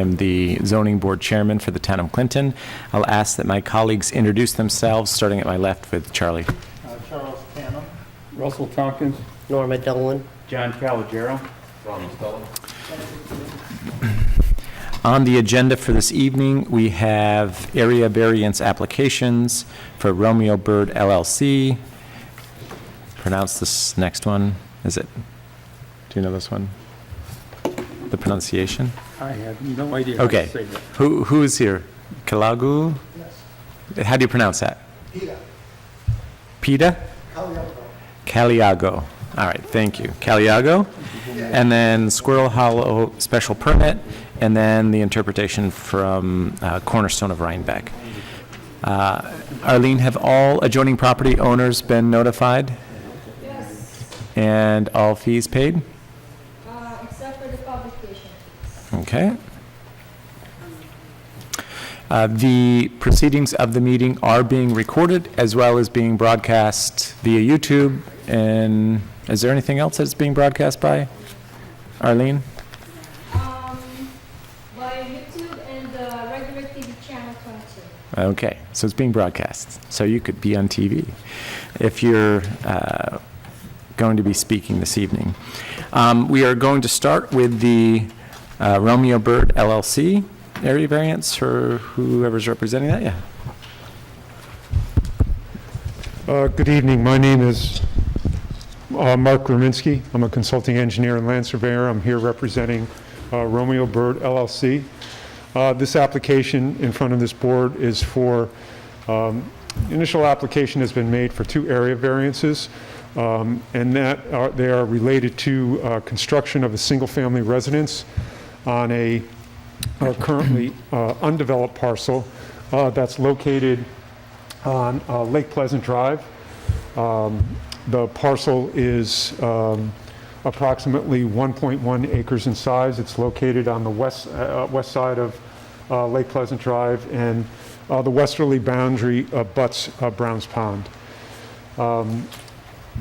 am the zoning board chairman for the town of Clinton. I'll ask that my colleagues introduce themselves, starting at my left with Charlie. Charles Canham. Russell Tompkins. Norma Dolan. John Calogero. Ronald Stelling. On the agenda for this evening, we have area variance applications for Romeo Bird LLC. Pronounce this next one. Is it? Do you know this one? The pronunciation? I have no idea how Okay. to say that. Who is here? Kalagu? Yes. How do you pronounce that? Pita. Pita? Caliago. All right, thank you. Caliago. And then Squirrel Hollow special permit, and then the interpretation from Cornerstone of Rhinebeck. Arlene, have all adjoining property owners been notified? Yes, And all fees paid? except for the publication fees. Okay. The proceedings of the meeting are being recorded as well as being broadcast via YouTube. And is there anything else that's being broadcast by? Arlene? By YouTube and the regular TV channel 22. Okay, so it's being broadcast. So you could be on TV if you're going to be speaking this evening. We are going to start with the Romeo Bird LLC area variance for whoever's representing that. Yeah. Good evening. My name is Mark Rominski. I'm a consulting engineer and land surveyor. I'm here representing Romeo Bird LLC. This application in front of this board is for, initial application has been made for 2 area variances, and that they are related to construction of a single-family residence on a currently undeveloped parcel that's located on Lake Pleasant Drive. The parcel is approximately 1.1 acres in size. It's located on the west side of Lake Pleasant Drive, and the westerly boundary abuts Browns Pond.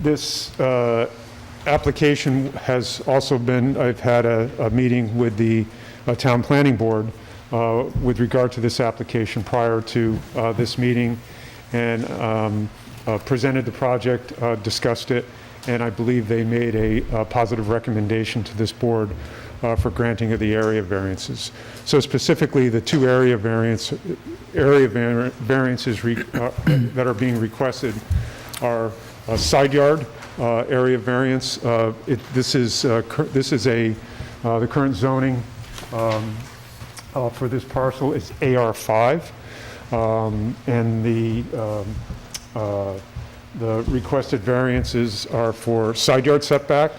This application has also been, I've had a meeting with the town planning board with regard to this application prior to this meeting, and presented the project, discussed it, and I believe they made a positive recommendation to this board for granting of the area variances. So specifically, the 2 area variances that are being requested are a side yard area variance. This is the current zoning for this parcel is AR5, and the requested variances are for side yard setback.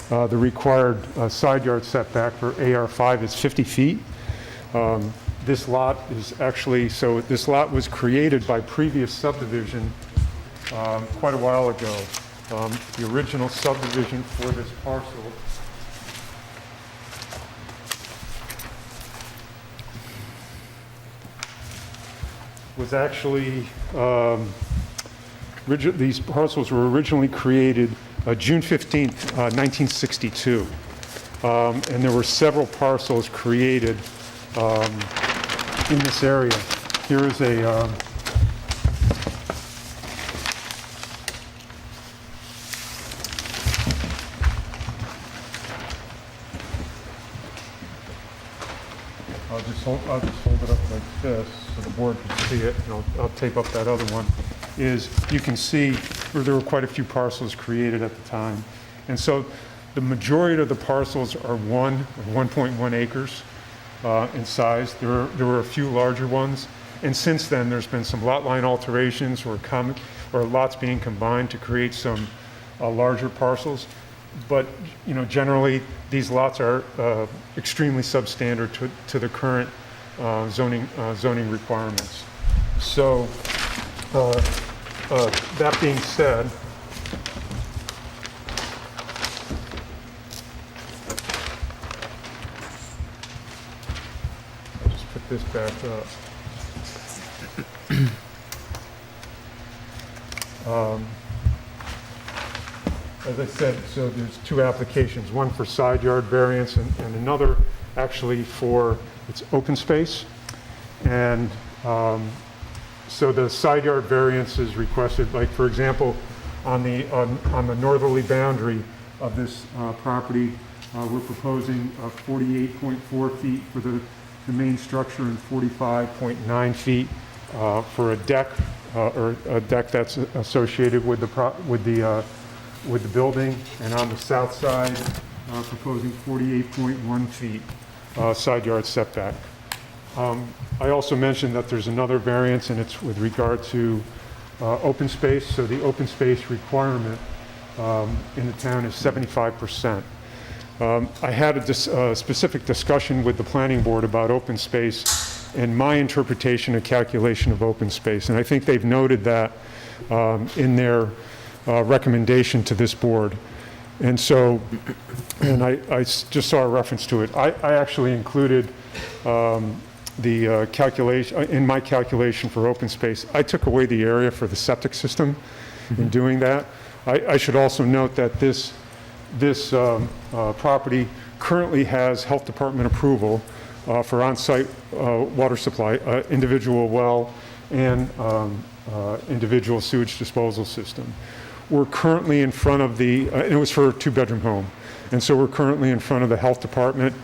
The required side yard setback for AR5 is 50 feet. This lot is actually, so this lot was created by previous subdivision quite a while ago. The original subdivision for this parcel was actually, these parcels were originally created June 15th, 1962. And there were several parcels created in this area. Here is a, I'll just hold it up like this so the board can see it, and I'll tape up that other one. Is you can see there were quite a few parcels created at the time. And so the majority of the parcels are 1.1 acres in size. There were a few larger ones. And since then, there's been some lot line alterations or lots being combined to create some larger parcels. But, you know, generally, these lots are extremely substandard to the current zoning requirements. So, that being said, I'll just put this back up. As I said, so there's 2 applications, one for side yard variance and another actually for it's open space. And so the side yard variance is requested, like, for example, on the northerly boundary of this property, we're proposing 48.4 feet for the main structure and 45.9 feet for a deck, or a deck that's associated with the building. And on the south side, proposing 48.1 feet side yard setback. I also mentioned that there's another variance, and it's with regard to open space. So the open space requirement in the town is 75%. I had a specific discussion with the planning board about open space and my interpretation and calculation of open space. And I think they've noted that in their recommendation to this board. And so, and I just saw a reference to it. I actually included the calculation, in my calculation for open space, I took away the area for the septic system in doing that. I should also note that this property currently has health department approval for on-site water supply, individual well, and individual sewage disposal system. We're currently in front of the, and it was for a 2-bedroom home, and so we're currently in front of the health department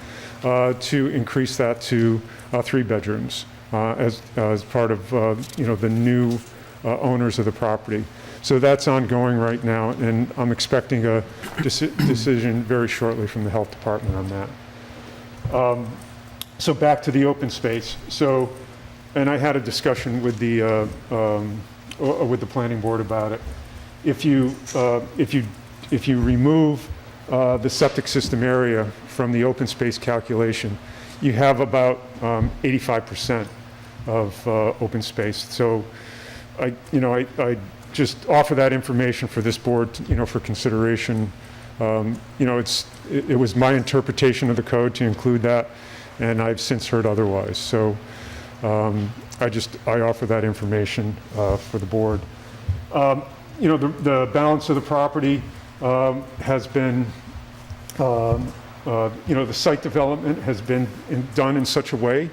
to increase that to 3 bedrooms as part of the new owners of the property. So that's ongoing right now, and I'm expecting a decision very shortly from the health department on that. So back to the open space. So, and I had a discussion with the planning board about it. If you remove the septic system area from the open space calculation, you have about 85% of open space. So I just offer that information for this board, for consideration. It was my interpretation of the code to include that, and I've since heard otherwise. So I offer that information for the board. The balance of the property has been, the site development has been done in such a way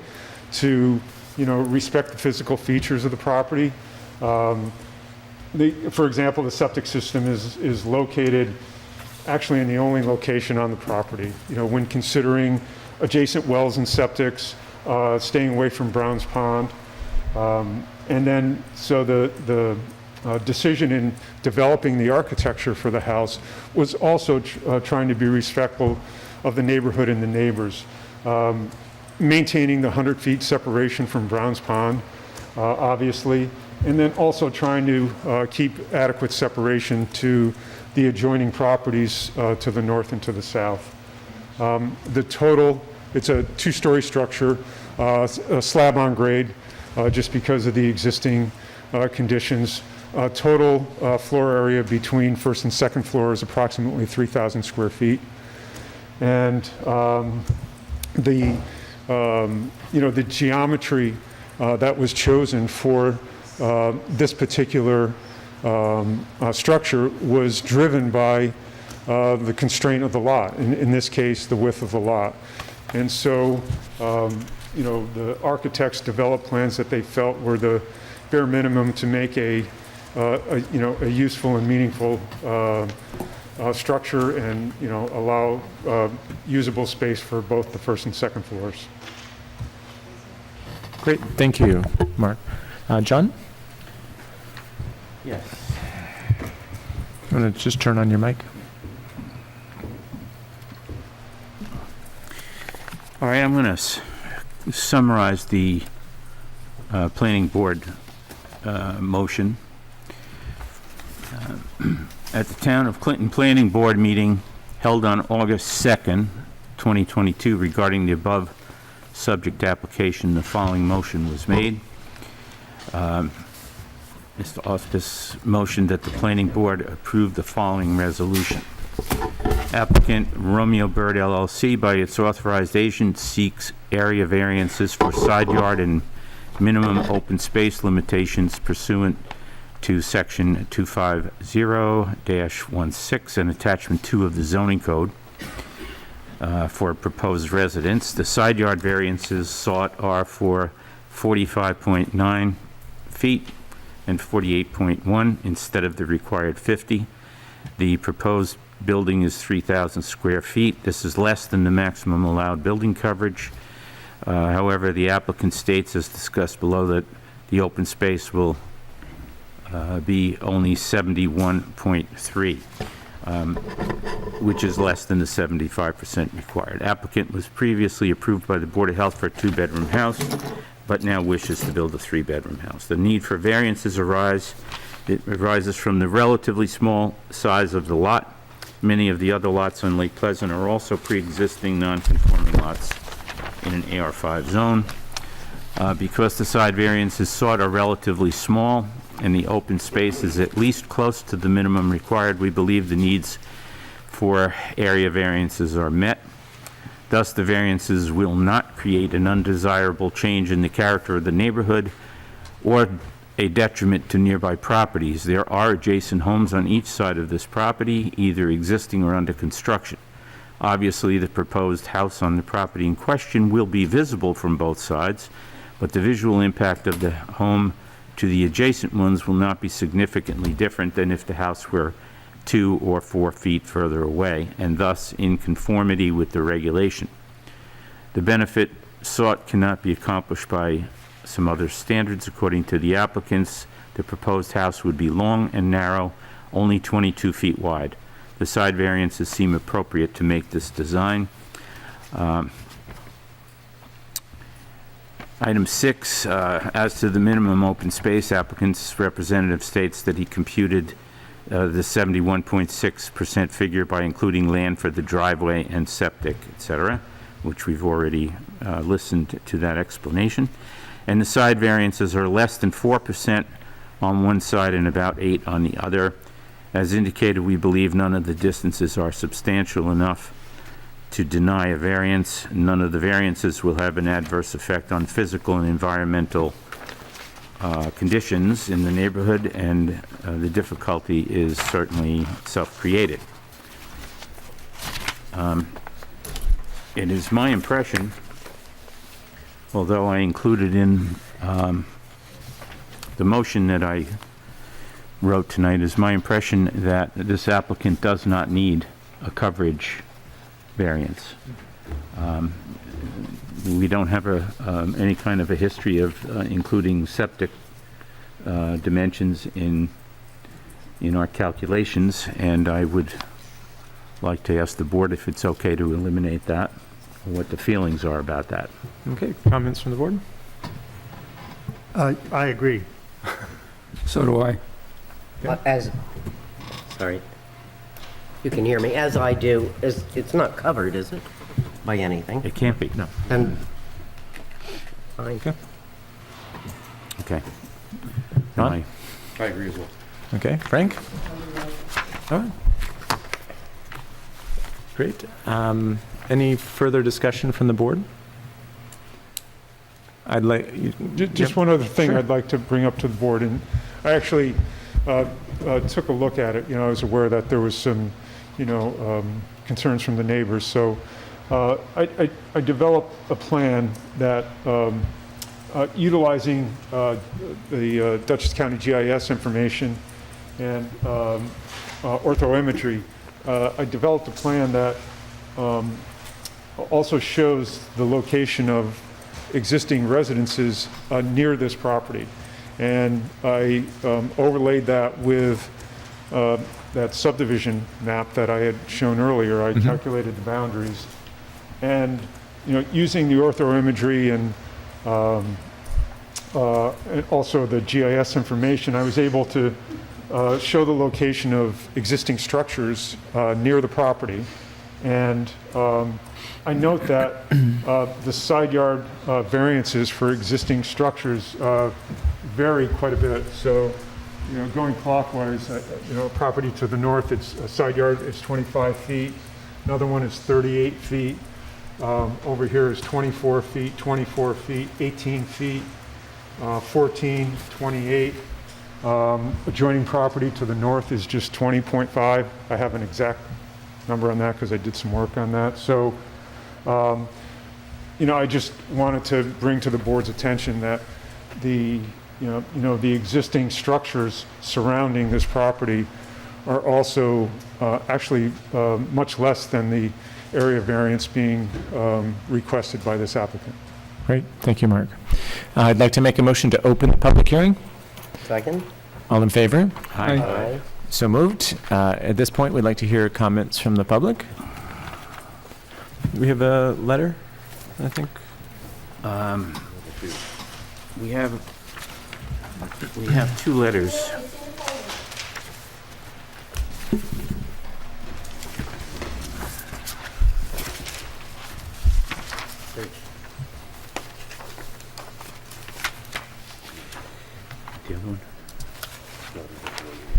to, respect the physical features of the property. For example, the septic system is located actually in the only location on the property. When considering adjacent wells and septics, staying away from Brown's Pond. And then, so the decision in developing the architecture for the house was also trying to be respectful of the neighborhood and the neighbors. Maintaining the 100 feet separation from Brown's Pond, obviously, and then also trying to keep adequate separation to the adjoining properties to the north and to the south. The total, it's a 2-story structure, a slab on grade, just because of the existing conditions. Total floor area between first and second floor is approximately 3,000 square feet. And the geometry that was chosen for this particular structure was driven by the constraint of the lot, in this case, the width of the lot. And so, the architects developed plans that they felt were the bare minimum to make a useful and meaningful structure and, allow usable space for both the first and second floors. Great, thank you, Mark. John? Yes. I'm going to just turn on your mic. All right, I'm going to summarize the planning board motion. At the Town of Clinton Planning Board meeting held on August 2nd, 2022, regarding the above subject application, the following motion was made. Mr. Auspice motioned that the planning board approve the following resolution. Applicant Romeo Bird LLC, by its authorized agent, seeks area variances for side yard and minimum open space limitations pursuant to section 250-16 and attachment 2 of the zoning code. for a proposed residence. The side yard variances sought are for 45.9 feet and 48.1 instead of the required 50. The proposed building is 3,000 square feet. This is less than the maximum allowed building coverage. However, the applicant states, as discussed below, that the open space will be only 71.3, which is less than the 75% required. Applicant was previously approved by the Board of Health for a 2-bedroom house, but now wishes to build a 3-bedroom house. The need for variances arises from the relatively small size of the lot. Many of the other lots on Lake Pleasant are also pre-existing non-conforming lots in an AR5 zone. Because the side variances sought are relatively small and the open space is at least close to the minimum required, we believe the needs for area variances are met. Thus, the variances will not create an undesirable change in the character of the neighborhood or a detriment to nearby properties. There are adjacent homes on each side of this property, either existing or under construction. Obviously, the proposed house on the property in question will be visible from both sides, but the visual impact of the home to the adjacent ones will not be significantly different than if the house were 2 or 4 feet further away, and thus in conformity with the regulation. The benefit sought cannot be accomplished by some other standards. According to the applicants, the proposed house would be long and narrow, only 22 feet wide. The side variances seem appropriate to make this design. Item 6, as to the minimum open space, applicant's representative states that he computed the 71.6% figure by including land for the driveway and septic, etc., which we've already listened to that explanation. And the side variances are less than 4% on one side and about 8 on the other. As indicated, we believe none of the distances are substantial enough to deny a variance. None of the variances will have an adverse effect on physical and environmental conditions in the neighborhood, and the difficulty is certainly self-created. It is my impression, although I included in the motion that I wrote tonight, is my impression that this applicant does not need a coverage variance. We don't have any kind of a history of including septic dimensions in our calculations, and I would like to ask the board if it's okay to eliminate that, or what the feelings are about that. Okay, comments from the board? I agree. So do I. Sorry. You can hear me, as I do. It's not covered, is it, by anything? It can't be, no. And, fine. Okay. Ron? I agree as well. Okay, Frank? All right. Great. Any further discussion from the board? I'd like, Just one other thing Sure. I'd like to bring up to the board, and I actually took a look at it. I was aware that there was some, concerns from the neighbors. So I developed a plan that, utilizing the Dutchess County GIS information and orthoimagery, I developed a plan that also shows the location of existing residences near this property. And I overlaid that with that subdivision map that I had shown earlier. I calculated the boundaries. And, using the orthoimagery and also the GIS information, I was able to show the location of existing structures near the property. And I note that the side yard variances for existing structures vary quite a bit. So, going clockwise, property to the north, its side yard is 25 feet. Another one is 38 feet. Over here is 24 feet, 24 feet, 18 feet, 14, 28. Adjoining property to the north is just 20.5. I have an exact number on that because I did some work on that. So I just wanted to bring to the board's attention that the existing structures surrounding this property are also actually much less than the area variance being requested by this applicant. Great, thank you, Mark. I'd like to make a motion to open the public hearing. Second? All in favor? Aye. So moved. At this point, we'd like to hear comments from the public. We have a letter, I think. We have two letters. The other one?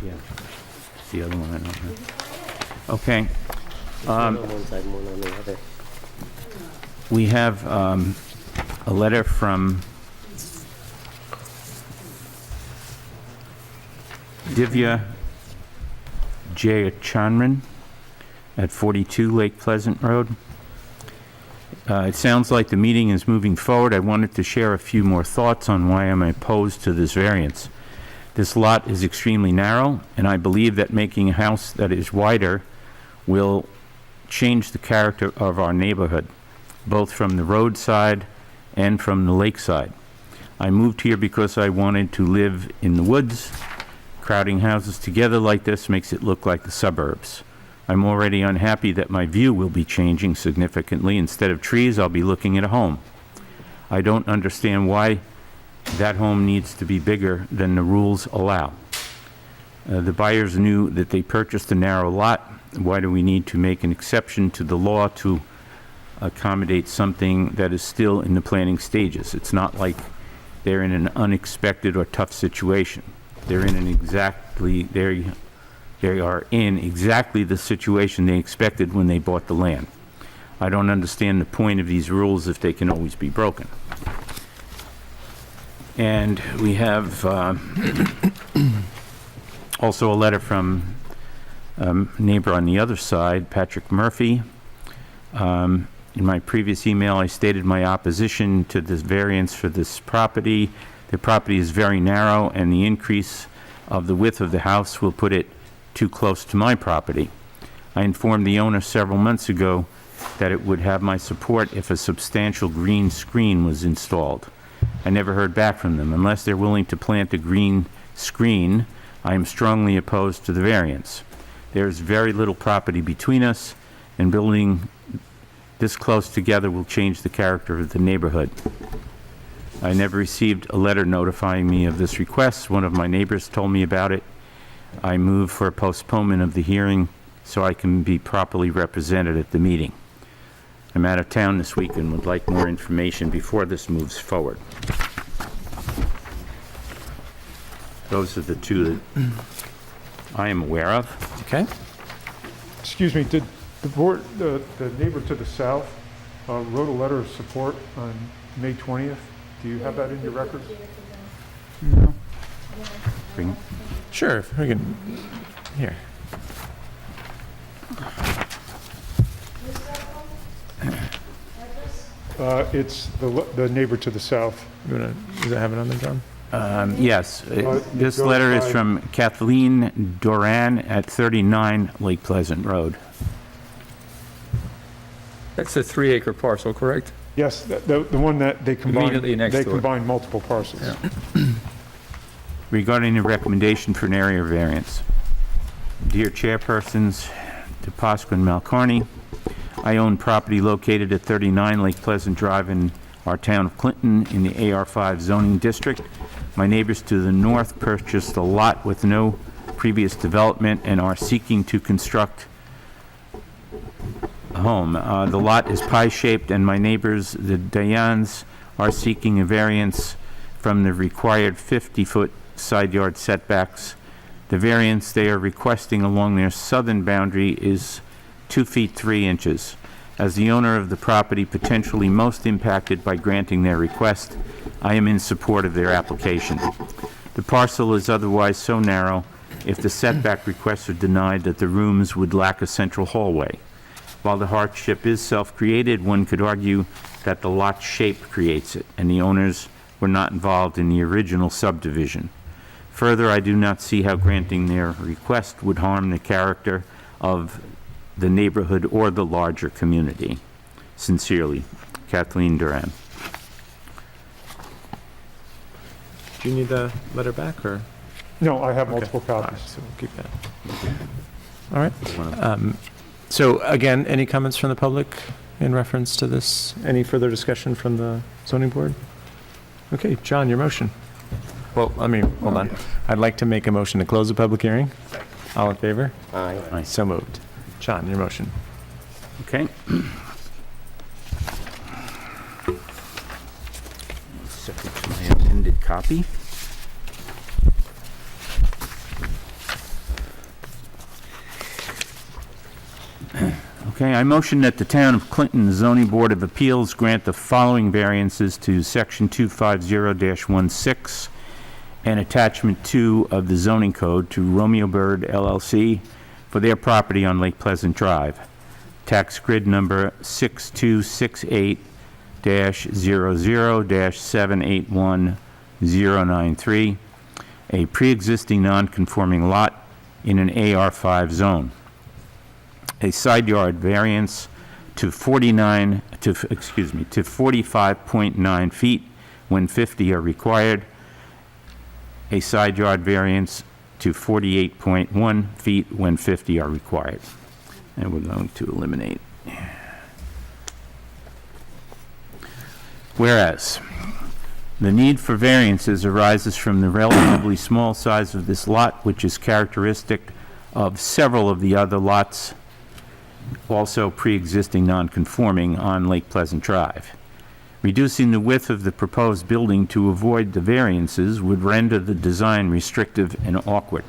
Yeah. It's the other one, I don't know. Okay. One on one side, one on the other. We have a letter from Divya Jayachandran at 42 Lake Pleasant Road. It sounds like the meeting is moving forward. I wanted to share a few more thoughts on why I'm opposed to this variance. This lot is extremely narrow, and I believe that making a house that is wider will change the character of our neighborhood, both from the roadside and from the lakeside. I moved here because I wanted to live in the woods. Crowding houses together like this makes it look like the suburbs. I'm already unhappy that my view will be changing significantly. Instead of trees, I'll be looking at a home. I don't understand why that home needs to be bigger than the rules allow. The buyers knew that they purchased a narrow lot. Why do we need to make an exception to the law to accommodate something that is still in the planning stages? It's not like they're in an unexpected or tough situation. They are in exactly the situation they expected when they bought the land. I don't understand the point of these rules if they can always be broken. And we have also a letter from neighbor on the other side, Patrick Murphy. In my previous email, I stated my opposition to this variance for this property. The property is very narrow, and the increase of the width of the house will put it too close to my property. I informed the owner several months ago that it would have my support if a substantial green screen was installed. I never heard back from them. Unless they're willing to plant a green screen, I am strongly opposed to the variance. There is very little property between us, and building this close together will change the character of the neighborhood. I never received a letter notifying me of this request. One of my neighbors told me about it. I move for a postponement of the hearing so I can be properly represented at the meeting. I'm out of town this week and would like more information before this moves forward. Those are the two that I am aware of. Okay. Excuse me, did the board, the neighbor to the south wrote a letter of support on May 20th? Do you have that in your records? Bring- Sure, if we can, here. It's the neighbor to the south. Does it have it on there, John? Yes, this go letter is by- from Kathleen Doran at 39 Lake Pleasant Road. That's a 3-acre parcel, correct? Yes, the one that they combined. Immediately next They door. combined multiple parcels. Yeah. Regarding the recommendation for an area variance. Dear chairpersons, DePasqua and Malcarney, I own property located at 39 Lake Pleasant Drive in our town of Clinton in the AR5 zoning district. My neighbors to the north purchased a lot with no previous development and are seeking to construct a home. The lot is pie-shaped, and my neighbors, the Dayans, are seeking a variance from the required 50-foot side yard setbacks. The variance they are requesting along their southern boundary is 2 feet 3 inches. As the owner of the property potentially most impacted by granting their request, I am in support of their application. The parcel is otherwise so narrow, if the setback requests are denied, that the rooms would lack a central hallway. While the hardship is self-created, one could argue that the lot shape creates it, and the owners were not involved in the original subdivision. Further, I do not see how granting their request would harm the character of the neighborhood or the larger community. Sincerely, Kathleen Duran. Do you need the letter back, or? No, I have multiple All right, copies. so we'll keep that. All right. So again, any comments from the public in reference to this? Any further discussion from the zoning board? Okay, John, your motion. Well, hold on. I'd like to make a motion to close the public hearing. All in favor? Aye. So moved. John, your motion. Okay. Second to my amended copy. Okay, I motion that the Town of Clinton Zoning Board of Appeals grant the following variances to Section 250-16 and Attachment 2 of the zoning code to Romeo Bird LLC for their property on Lake Pleasant Drive. Tax grid number 6268-00-781093, a pre-existing non-conforming lot in an AR5 zone. A side yard variance to 45.9 feet when 50 are required. A side yard variance to 48.1 feet when 50 are required. And we're going to eliminate. Whereas, the need for variances arises from the relatively small size of this lot, which is characteristic of several of the other lots also pre-existing non-conforming on Lake Pleasant Drive. Reducing the width of the proposed building to avoid the variances would render the design restrictive and awkward.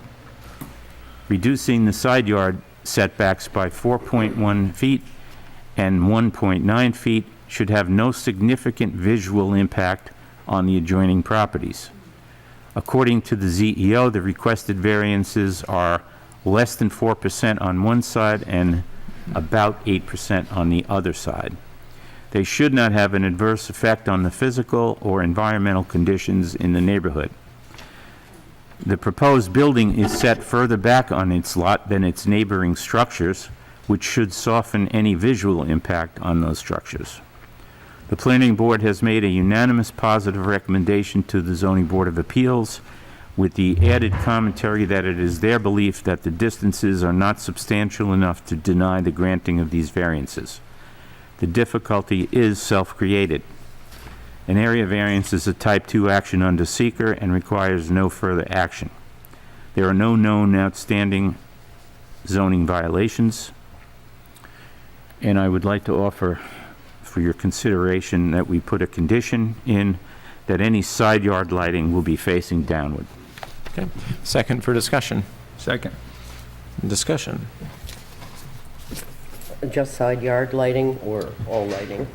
Reducing the side yard setbacks by 4.1 feet and 1.9 feet should have no significant visual impact on the adjoining properties. According to the ZEO, the requested variances are less than 4% on one side and about 8% on the other side. They should not have an adverse effect on the physical or environmental conditions in the neighborhood. The proposed building is set further back on its lot than its neighboring structures, which should soften any visual impact on those structures. The Planning Board has made a unanimous positive recommendation to the Zoning Board of Appeals, with the added commentary that it is their belief that the distances are not substantial enough to deny the granting of these variances. The difficulty is self-created. An area variance is a Type 2 action under seeker and requires no further action. There are no known outstanding zoning violations, and I would like to offer for your consideration that we put a condition in that any side yard lighting will be facing downward. Okay. Second for discussion. Second. Discussion. Just side yard lighting or all lighting?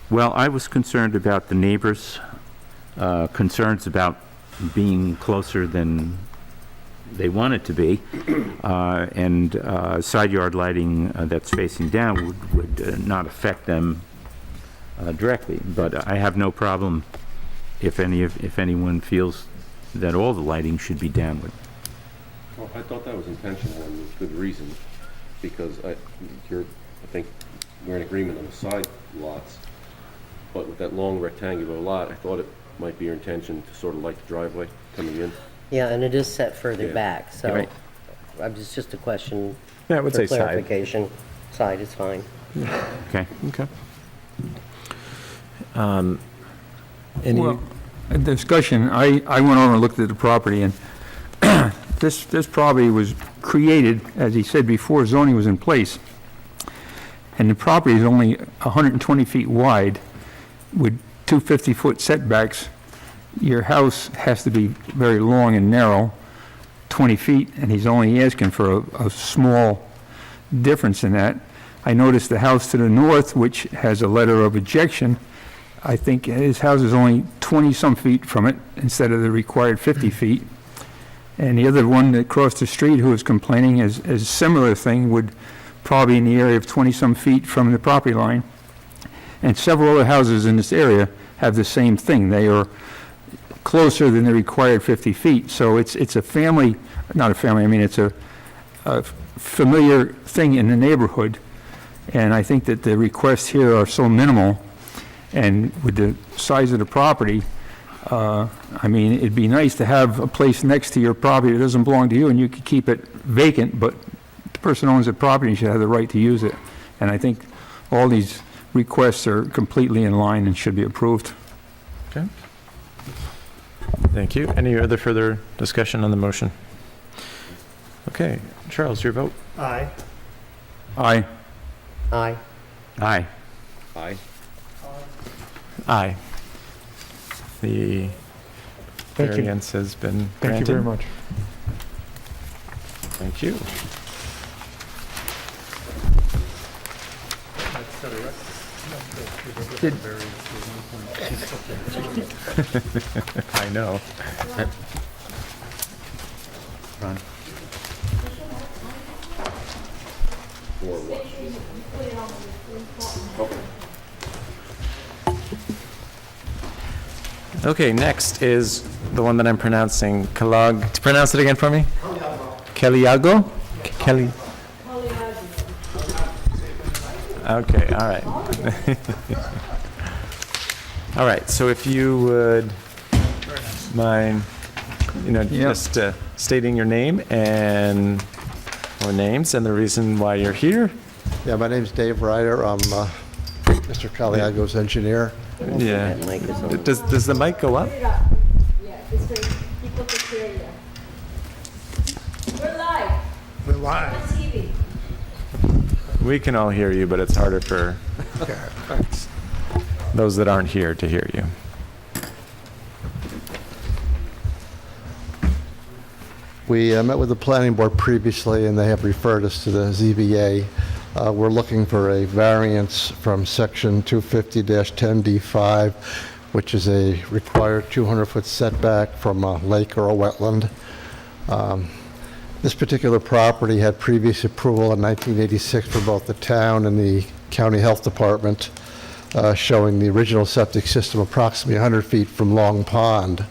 Well, I was concerned about the neighbors' concerns about being closer than they want it to be, and side yard lighting that's facing down would not affect them directly. But I have no problem if anyone feels that all the lighting should be downward. Well, I thought that was intentional and with good reason, because I think we're in agreement on the side lots, but with that long rectangular lot, I thought it might be your intention to sort of like the driveway coming in. Yeah, and it is set further Yeah. back, so Right. it's just a question Yeah, I would for say side. clarification. Side is fine. Okay? Okay. Any, Well, a discussion, I went over and looked at the property, and this property was created, as he said before, zoning was in place. And the property is only 120 feet wide with two 50-foot setbacks. Your house has to be very long and narrow, 20 feet, and he's only asking for a small difference in that. I noticed the house to the north, which has a letter of objection, I think his house is only 20-some feet from it instead of the required 50 feet. And the other one that crossed the street who was complaining is a similar thing, would probably in the area of 20-some feet from the property line. And several other houses in this area have the same thing. They are closer than the required 50 feet. So it's a family, not a family, I mean, it's a familiar thing in the neighborhood. And I think that the requests here are so minimal, and with the size of the property, I mean, it'd be nice to have a place next to your property that doesn't belong to you, and you could keep it vacant, but the person who owns the property should have the right to use it. And I think all these requests are completely in line and should be approved. Okay. Thank you. Any other further discussion on the motion? Okay, Charles, your vote? Aye. Aye. Aye. Aye. Aye. Aye. The Thank you. variance has been Thank granted. you very much. Thank you. I know. Ron? Or what? Okay. Okay, next is the one that I'm pronouncing, Calag, pronounce it again for me? Caliago? Kelly. Okay, all right. All right, so if you would mind, just stating your name and, or names and the reason why you're here. Yeah, my name's Dave Ryder. I'm Mr. Caliago's engineer. Yeah. That mic is on. Does the mic go up? Yeah, this way people can hear you. We're live. We're live. On TV. We can all hear you, but it's harder for those that aren't here to hear you. We met with the planning board previously, and they have referred us to the ZBA. We're looking for a variance from section 250-10D5, which is a required 200-foot setback from a lake or a wetland. This particular property had previous approval in 1986 for both the town and the county health department, showing the original septic system approximately 100 feet from Long Pond.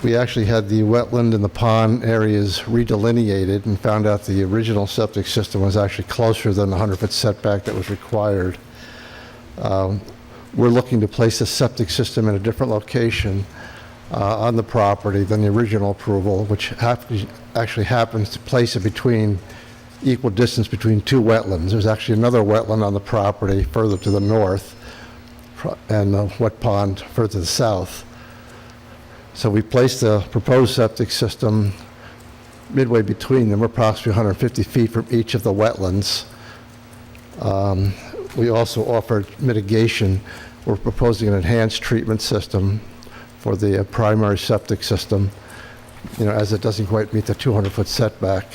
We actually had the wetland and the pond areas redelineated and found out the original septic system was actually closer than the 100-foot setback that was required. We're looking to place the septic system in a different location on the property than the original approval, which actually happens to place it between equal distance between two wetlands. There's actually another wetland on the property further to the north and the wet pond further to the south. So we placed the proposed septic system midway between them, approximately 150 feet from each of the wetlands. We also offered mitigation. We're proposing an enhanced treatment system for the primary septic system, as it doesn't quite meet the 200-foot setback.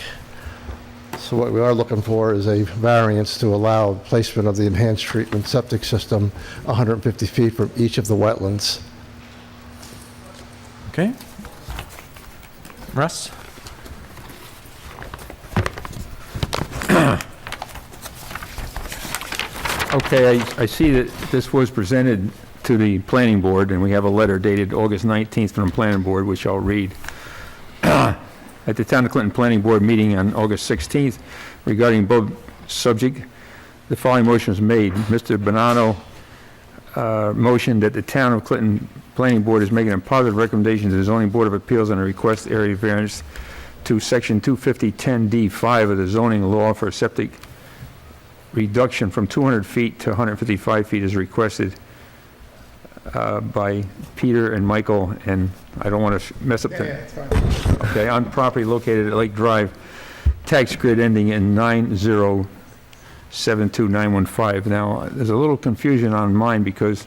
So what we are looking for is a variance to allow placement of the enhanced treatment septic system 150 feet from each of the wetlands. Okay. Russ? Okay, I see that this was presented to the planning board, and we have a letter dated August 19th from the planning board, which I'll read. At the Town of Clinton Planning Board meeting on August 16th regarding both subject, the following motion was made. Mr. Bonanno motioned that the Town of Clinton Planning Board is making a positive recommendation to the Zoning Board of Appeals on a request area variance to section 250-10D5 of the zoning law for septic reduction from 200 feet to 155 feet as requested by Peter and Michael, and I don't want to mess up the... Okay, on property located at Lake Drive, tax grid ending in 9072915. Now, there's a little confusion on mine because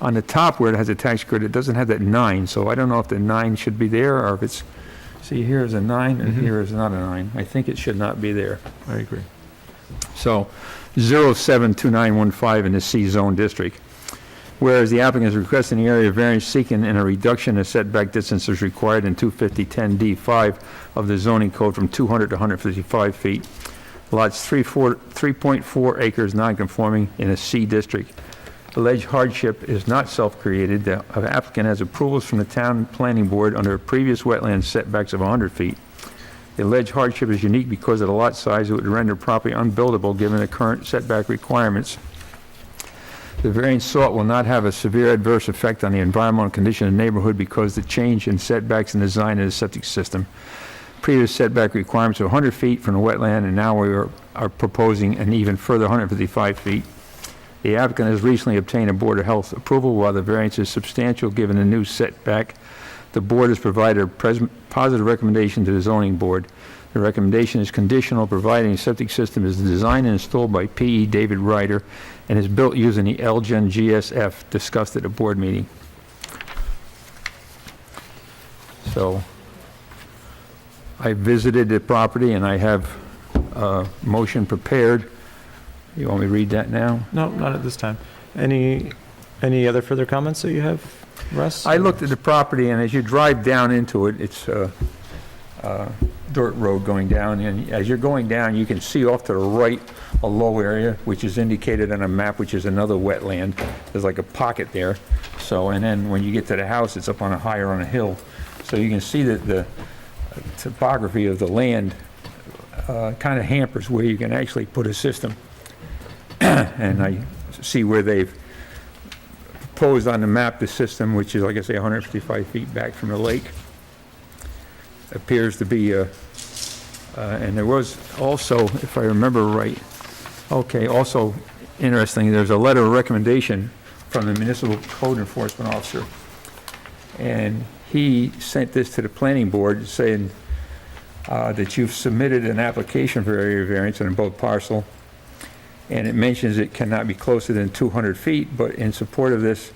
on the top where it has a tax grid, it doesn't have that 9, so I don't know if the 9 should be there or if it's... See, here is a 9 and here is not a 9. I think it should not be there. I agree. So 072915 in the C zone district. Whereas the applicant is requesting the area variance seeking and a reduction in setback distances required in 250-10D5 of the zoning code from 200 to 155 feet. Lots 3.4 acres non-conforming in a C district. Alleged hardship is not self-created. The applicant has approvals from the town planning board under previous wetland setbacks of 100 feet. The alleged hardship is unique because of the lot size. It would render property unbuildable given the current setback requirements. The variance sought will not have a severe adverse effect on the environmental condition of the neighborhood because the change in setbacks and design of the septic system. Previous setback requirements of 100 feet from the wetland, and now we are proposing an even further 155 feet. The applicant has recently obtained a Board of Health approval. While the variance is substantial given the new setback, the board has provided a positive recommendation to the zoning board. The recommendation is conditional, providing the septic system is designed and installed by P.E. David Ryder and is built using the Elgin GSF discussed at a board meeting. So I visited the property and I have a motion prepared. You want me to read that now? No, not at this time. Any other further comments that you have, Russ? I looked at the property, and as you drive down into it, it's a dirt road going down, and as you're going down, you can see off to the right a low area, which is indicated on a map, which is another wetland. There's like a pocket there. So, and then when you get to the house, it's up on a higher on a hill. So you can see that the topography of the land kind of hampers where you can actually put a system. And I see where they've proposed on the map the system, which is, like I say, 155 feet back from the lake. Appears to be, and there was also, if I remember right, okay, also interesting, there's a letter of recommendation from the municipal code enforcement officer. And he sent this to the planning board saying that you've submitted an application for area variance on both parcel. And it mentions it cannot be closer than 200 feet, but in support of this,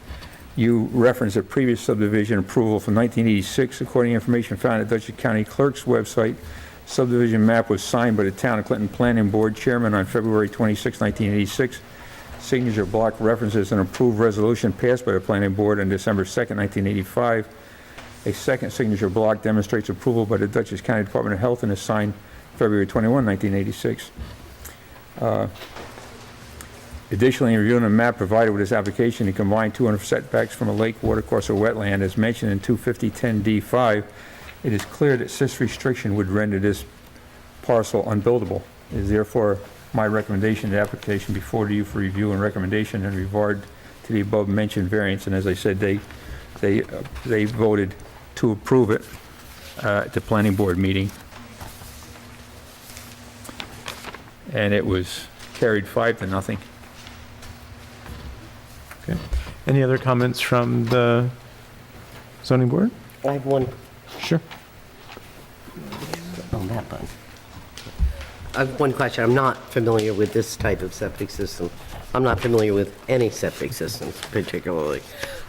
you reference a previous subdivision approval from 1986. According to information found at Dutchess County Clerk's website, subdivision map was signed by the Town of Clinton Planning Board Chairman on February 26, 1986. Signature block references an approved resolution passed by the Planning Board on December 2nd, 1985. A second signature block demonstrates approval by the Dutchess County Department of Health and is signed February 21, 1986. Additionally, in reviewing the map provided with this application, he combined 200 setbacks from a lake, watercourse, or wetland as mentioned in 250-10D5. It is clear that this restriction would render this parcel unbuildable. It is therefore my recommendation the application before you for review and recommendation in regard to the above mentioned variance. And as I said, they voted to approve it at the planning board meeting. And it was carried 5-0. Okay. Any other comments from the zoning board? I have one Sure. on that button. I have one question. I'm not familiar with this type of septic system. I'm not familiar with any septic systems particularly.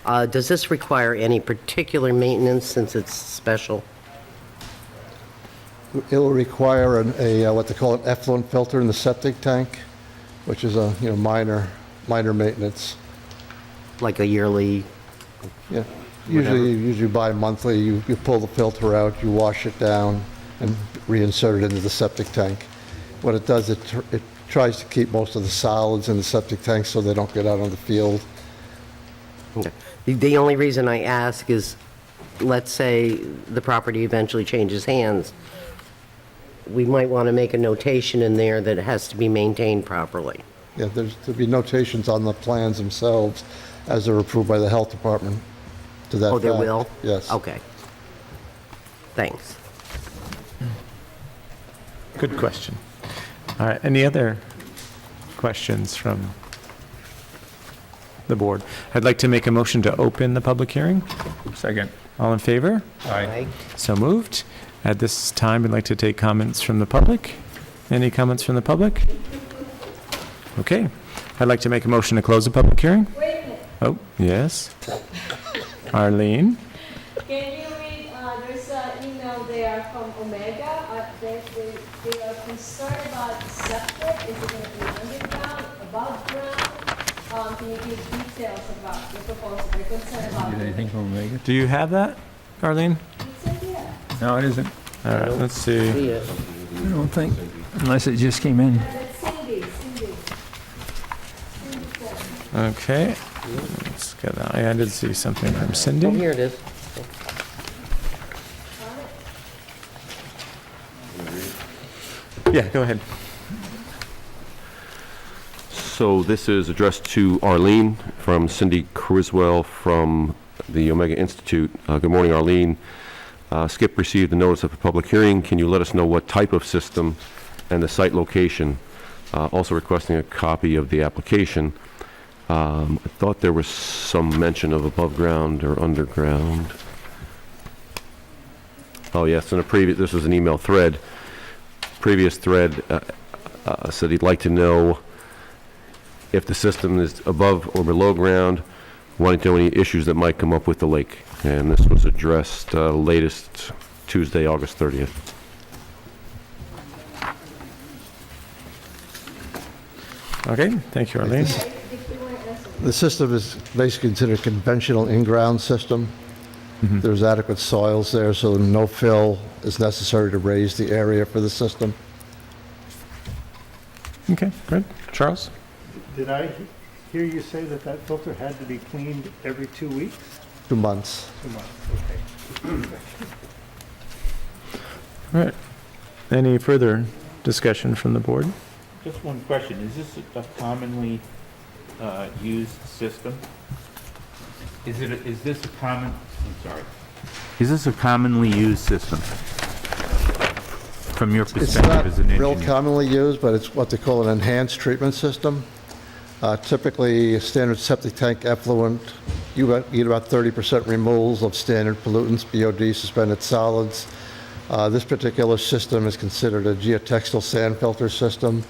Does this require any particular maintenance since it's special? It will require what they call an effluent filter in the septic tank, which is a minor maintenance. Like a yearly? Yeah, usually bi-monthly, you pull the filter out, you wash it down, and reinsert it into the septic tank. What it does, it tries to keep most of the solids in the septic tank so they don't get out on the field. Okay. The only reason I ask is, let's say the property eventually changes hands. We might want to make a notation in there that it has to be maintained properly. Yeah, there'll be notations on the plans themselves as they're approved by the health department to that Oh, there fact. will? Yes. Okay. Thanks. Good question. All right, any other questions from the board? I'd like to make a motion to open the public hearing. Second. All in favor? Aye. So moved. At this time, I'd like to take comments from the public. Any comments from the public? Okay. I'd like to make a motion to close the public hearing. Wait a minute, Oh, yes. Arlene? can you read, there's an email there from Omega, they are concerned about septic, is it gonna be underground, above ground? can you give details about the proposal? They're concerned about. Get anything from Omega? Do you have that, Arlene? It's in here. No, it isn't. All right, let's see. Yeah. I don't think, unless it just came in. That's Cindy, Cindy. Cindy Ford. Okay. Let's get that. I did see something from Oh, Cindy. here it is. Yeah, go ahead. So this is addressed to Arlene from Cindy Criswell from the Omega Institute. Good morning, Arlene. Skip received the notice of a public hearing. Can you let us know what type of system and the site location? Also requesting a copy of the application. I thought there was some mention of above ground or underground. Oh, yes, in a previous, this was an email thread. Previous thread said he'd like to know if the system is above or below ground, wanting to know any issues that might come up with the lake. And this was addressed latest Tuesday, August 30th. Okay, thank you, Arlene. If you want to answer. The system is basically considered a conventional in-ground system. There's adequate soils there, so no fill is necessary to raise the area for the system. Okay, good. Charles? Did I hear you say that that filter had to be cleaned every 2 weeks? 2 months. 2 months, okay. All right. Any further discussion from the board? Just one question, is this a commonly used system? Is this a common, I'm sorry. Is this a commonly used system? From your It's perspective not as an real engineer? commonly used, but it's what they call an enhanced treatment system. Typically, a standard septic tank effluent, you get about 30% removals of standard pollutants, BOD, suspended solids. This particular system is considered a geotextile sand filter system.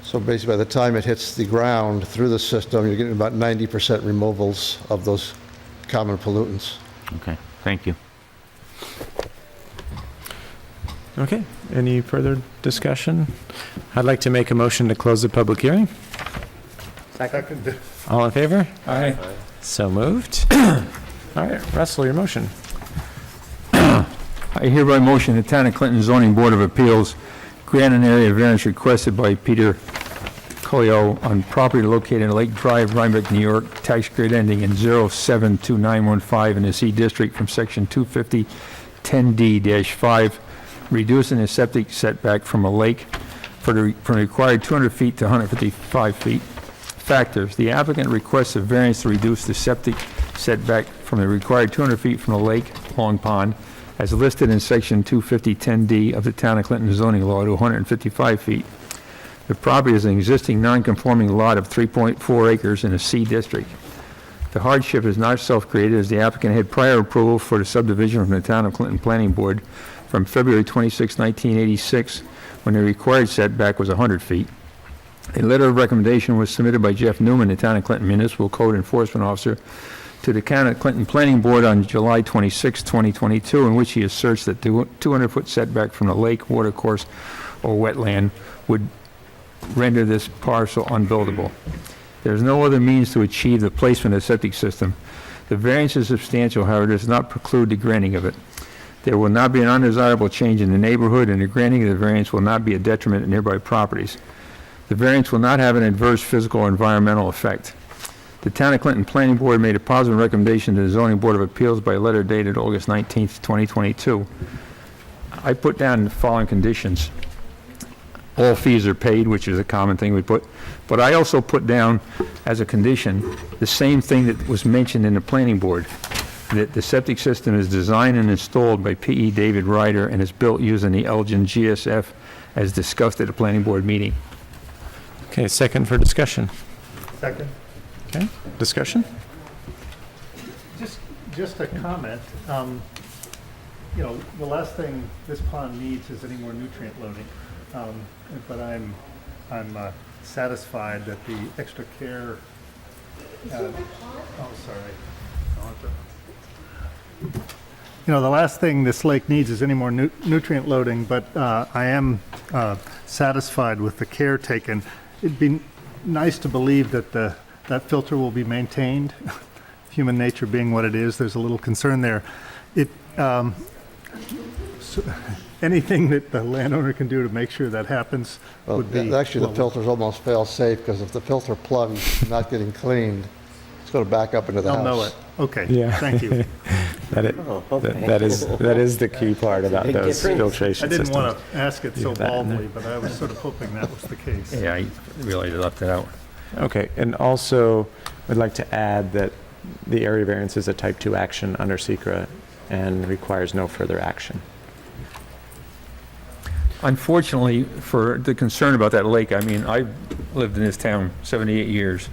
So basically, by the time it hits the ground through the system, you're getting about 90% removals of those common pollutants. Okay, thank you. Okay, any further discussion? I'd like to make a motion to close the public hearing. Second. All in favor? Aye. So moved. All right, Russell, your motion. I hereby motion the Town of Clinton Zoning Board of Appeals grant an area variance requested by Peter Colio on property located in Lake Drive, Rhinebeck, New York, tax grid ending in 072915 in the C District from Section 250 10D-5, reducing the septic setback from a lake from the required 200 feet to 155 feet. Factors: the applicant requests a variance to reduce the septic setback from the required 200 feet from the lake, Long Pond, as listed in Section 250-10D of the Town of Clinton zoning law to 155 feet. The property is an existing non-conforming lot of 3.4 acres in a C district. The hardship is not self-created, as the applicant had prior approval for the subdivision from the Town of Clinton Planning Board from February 26, 1986, when the required setback was 100 feet. A letter of recommendation was submitted by Jeff Newman, the Town of Clinton Municipal Code Enforcement Officer, to the Town of Clinton Planning Board on July 26, 2022, in which he asserts that the 200-foot setback from the lake, watercourse, or wetland would render this parcel unbuildable. There is no other means to achieve the placement of the septic system. The variance is substantial, however, does not preclude the granting of it. There will not be an undesirable change in the neighborhood, and the granting of the variance will not be a detriment to nearby properties. The variance will not have an adverse physical or environmental effect. The Town of Clinton Planning Board made a positive recommendation to the Zoning Board of Appeals by letter dated August 19, 2022. I put down the following conditions. All fees are paid, which is a common thing we put, but I also put down as a condition the same thing that was mentioned in the Planning Board, that the septic system is designed and installed by P.E. David Ryder and is built using the Elgin GSF as discussed at the Planning Board meeting. Okay, second for discussion. Second. Okay, discussion? Just a comment. You know, the last thing this pond needs is any more nutrient loading. But I'm satisfied that the extra care. You know, the last thing this lake needs is any more nutrient loading, but I am satisfied with the care taken. It'd be nice to believe that the That filter will be maintained. Human nature being what it is, there's a little concern there. Anything that the landowner can do to make sure that happens Well, would be... actually, the well, filter's almost fail-safe, because if the filter plugs not getting cleaned, it's going to back up into the house. They'll know it. Okay, Yeah. thank you. That is the key part about Big those difference. filtration I didn't systems. want to ask it so Leave that in there. baldly, but I was sort of hoping that was the case. Yeah, I realized I left it out. Okay, and also, I'd like to add that the area variance is a type 2 action under SECRA and requires no further action. Unfortunately, for the concern about that lake, I mean, I've lived in this town 78 years,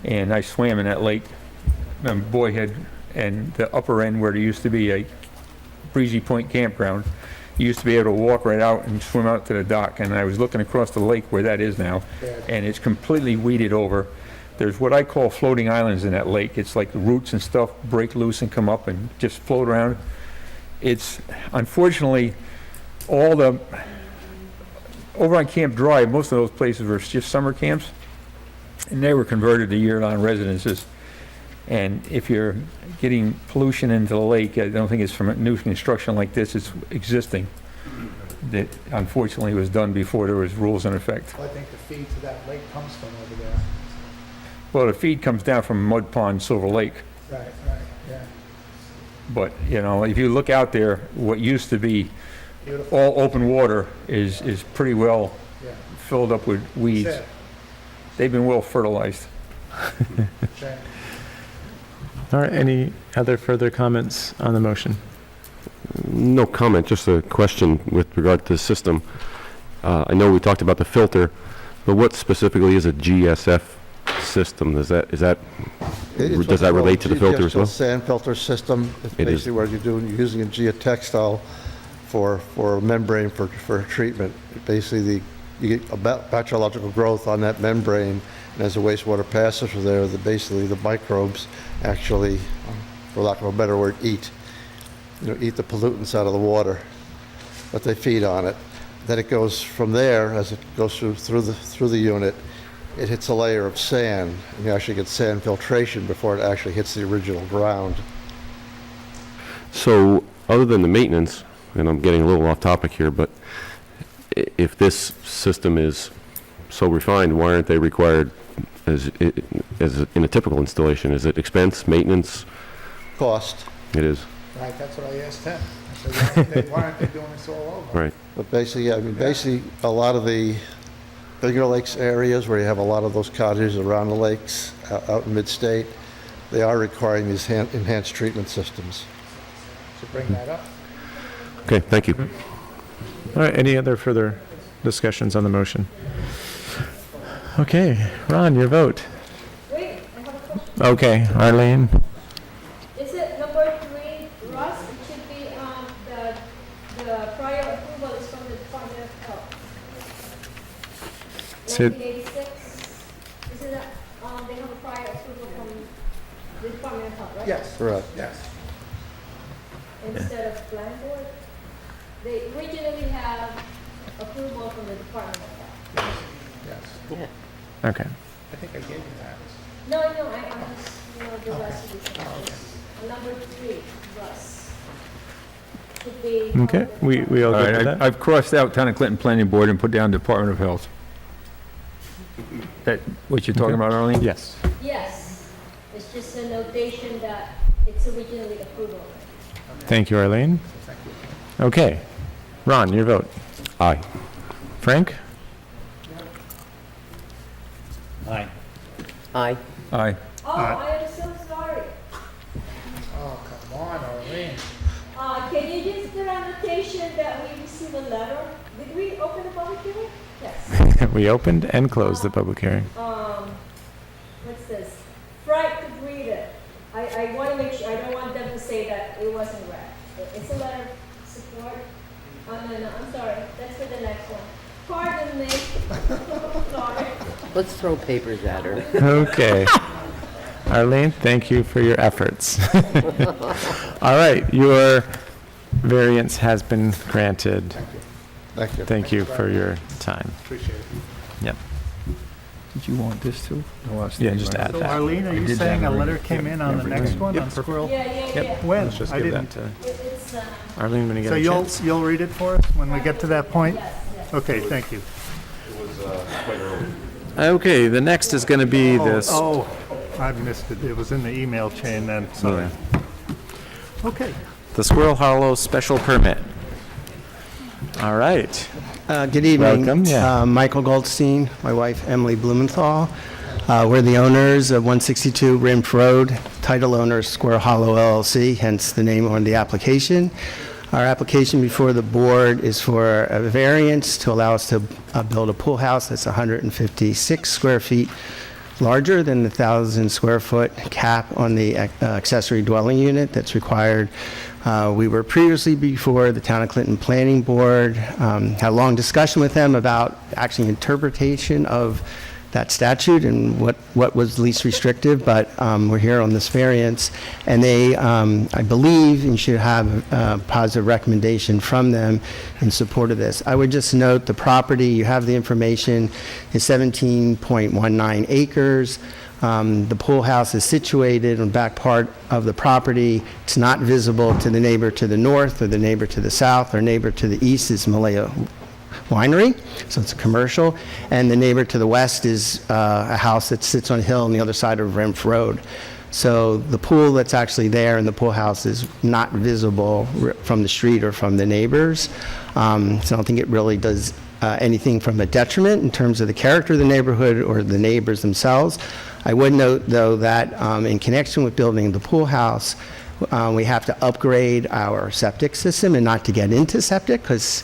and I swam in that lake, Boyhead, and the upper end where there used to be a Breezy Point campground. You used to be able to walk right out and swim out to the dock, and I was looking across the lake where that is now, and it's completely weeded over. There's what I call floating islands in that lake. It's like the roots and stuff break loose and come up and just float around. It's, unfortunately, over on Camp Drive, most of those places were just summer camps, and they were converted to year-round residences. And if you're getting pollution into the lake, I don't think it's from a new construction like this, it's existing. That unfortunately was done before there was rules in effect. I think the feed to that lake comes from over there. Well, the feed comes down from Mud Pond, Silver Lake. Right, yeah. But, you know, if you look out there, what used to be Beautiful. all open water is pretty well Yeah. filled up with weeds. Sad. They've been well fertilized. Shame. All right, any other further comments on the motion? No comment, just a question with regard to the system. I know we talked about the filter, but what specifically is a GSF system? Does that relate to the filter as well? It's a sand filter system. It's It is. basically what you're using a geotextile for a membrane for treatment. Basically, you get a bacteriological growth on that membrane, and as the wastewater passes through there, basically the microbes actually, for lack of a better word, eat the pollutants out of the water, but they feed on it. Then it goes from there, as it goes through the unit, it hits a layer of sand, and you actually get sand filtration before it actually hits the original ground. So, other than the maintenance, and I'm getting a little off topic here, but if this system is so refined, why aren't they required as in a typical installation? Is it expense, maintenance? Cost, It is, Right, that's what I asked him. I said, why aren't they doing this all over? right. but basically, a lot of the Finger Lakes areas where you have a lot of those cottages around the lakes out in mid-state, they are requiring these enhanced treatment systems. Should bring that up. Okay, thank you. All right, any other further discussions on the motion? Okay, Ron, your vote. Wait, I have a question. Okay, Arlene? Is it number 3, Russ? It should be, the prior approval is from the Department of Health. Sid- 1986, isn't that, they have a prior approval from the Department of Health, right? Yes, Correct. yes. Instead of planning board? They originally have approval from the Department of Health. Yes. Okay. I think I gave you that. No, I'm just, the resolution. Number 3, Russ. Should be. Okay, we all All good with right, that? I've crossed out Town of Clinton Planning Board and put down Department of Health. That, what you're talking about, Arlene? Yes. Yes, it's just a notation that it's originally approval. Thank you, Arlene. Okay, Ron, your vote. Aye. Frank? Aye. Aye. Oh, I am so sorry. Oh, come on, Arlene. Can you just put on notation that we received a letter? Did we open the public hearing? Yes. We opened and closed the public hearing. What's this? Frank could read it. I want to make sure, I don't want them to say that it wasn't read. It's a letter of support. No, I'm sorry. That's for the next one. Pardon me. Sorry. Let's throw papers at her. Okay. Arlene, thank you for your efforts. All right, your variance has been granted. Thank you. Thank you for your time. Appreciate it. Yep. Did you want this too? The last Yeah, thing, just right? add So that. Arlene, are I you did saying that a already. letter came in on the Yep, next right. one, Yep, on Squirrel? Yeah, yeah, yeah. When? Let's just I give didn't. that to It's, Arlene when you get So a chance. you'll read it for us when we get to that point? yes, yes. Okay, thank you. It was quite early. Okay, the next is going to be this. Oh, I missed it. It was in the email chain then, sorry. Okay. The Squirrel Hollow special permit. All right. Good evening. Welcome, yeah. Michael Goldstein, my wife Emily Blumenthal. We're the owners of 162 Rimp Road, title owners Squirrel Hollow LLC, hence the name on the application. Our application before the board is for a variance to allow us to build a pool house that's 156 square feet larger than the 1,000 square foot cap on the accessory dwelling unit that's required. We were previously before the Town of Clinton Planning Board, had a long discussion with them about actually interpretation of that statute and what was least restrictive, but we're here on this variance, and they, I believe, you should have a positive recommendation from them in support of this. I would just note the property, you have the information, is 17.19 acres. The pool house is situated on the back part of the property. It's not visible to the neighbor to the north or the neighbor to the south. Our neighbor to the east is Malaya Winery, so it's a commercial, and the neighbor to the west is a house that sits on a hill on the other side of Rimp Road. So the pool that's actually there and the pool house is not visible from the street or from the neighbors. So I don't think it really does anything from a detriment in terms of the character of the neighborhood or the neighbors themselves. I would note, though, that in connection with building the pool house, we have to upgrade our septic system, and not to get into septic, but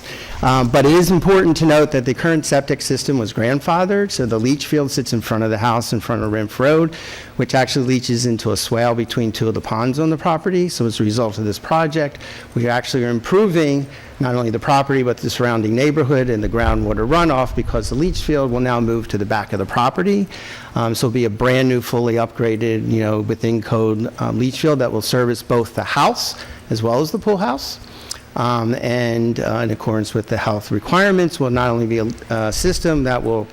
it is important to note that the current septic system was grandfathered, so the leach field sits in front of the house in front of Rimp Road, which actually leaches into a swale between two of the ponds on the property. So as a result of this project, we actually are improving not only the property, but the surrounding neighborhood and the groundwater runoff, because the leach field will now move to the back of the property. So it'll be a brand-new, fully upgraded, within code leach field that will service both the house as well as the pool house. And in accordance with the health requirements, will not only be a system that will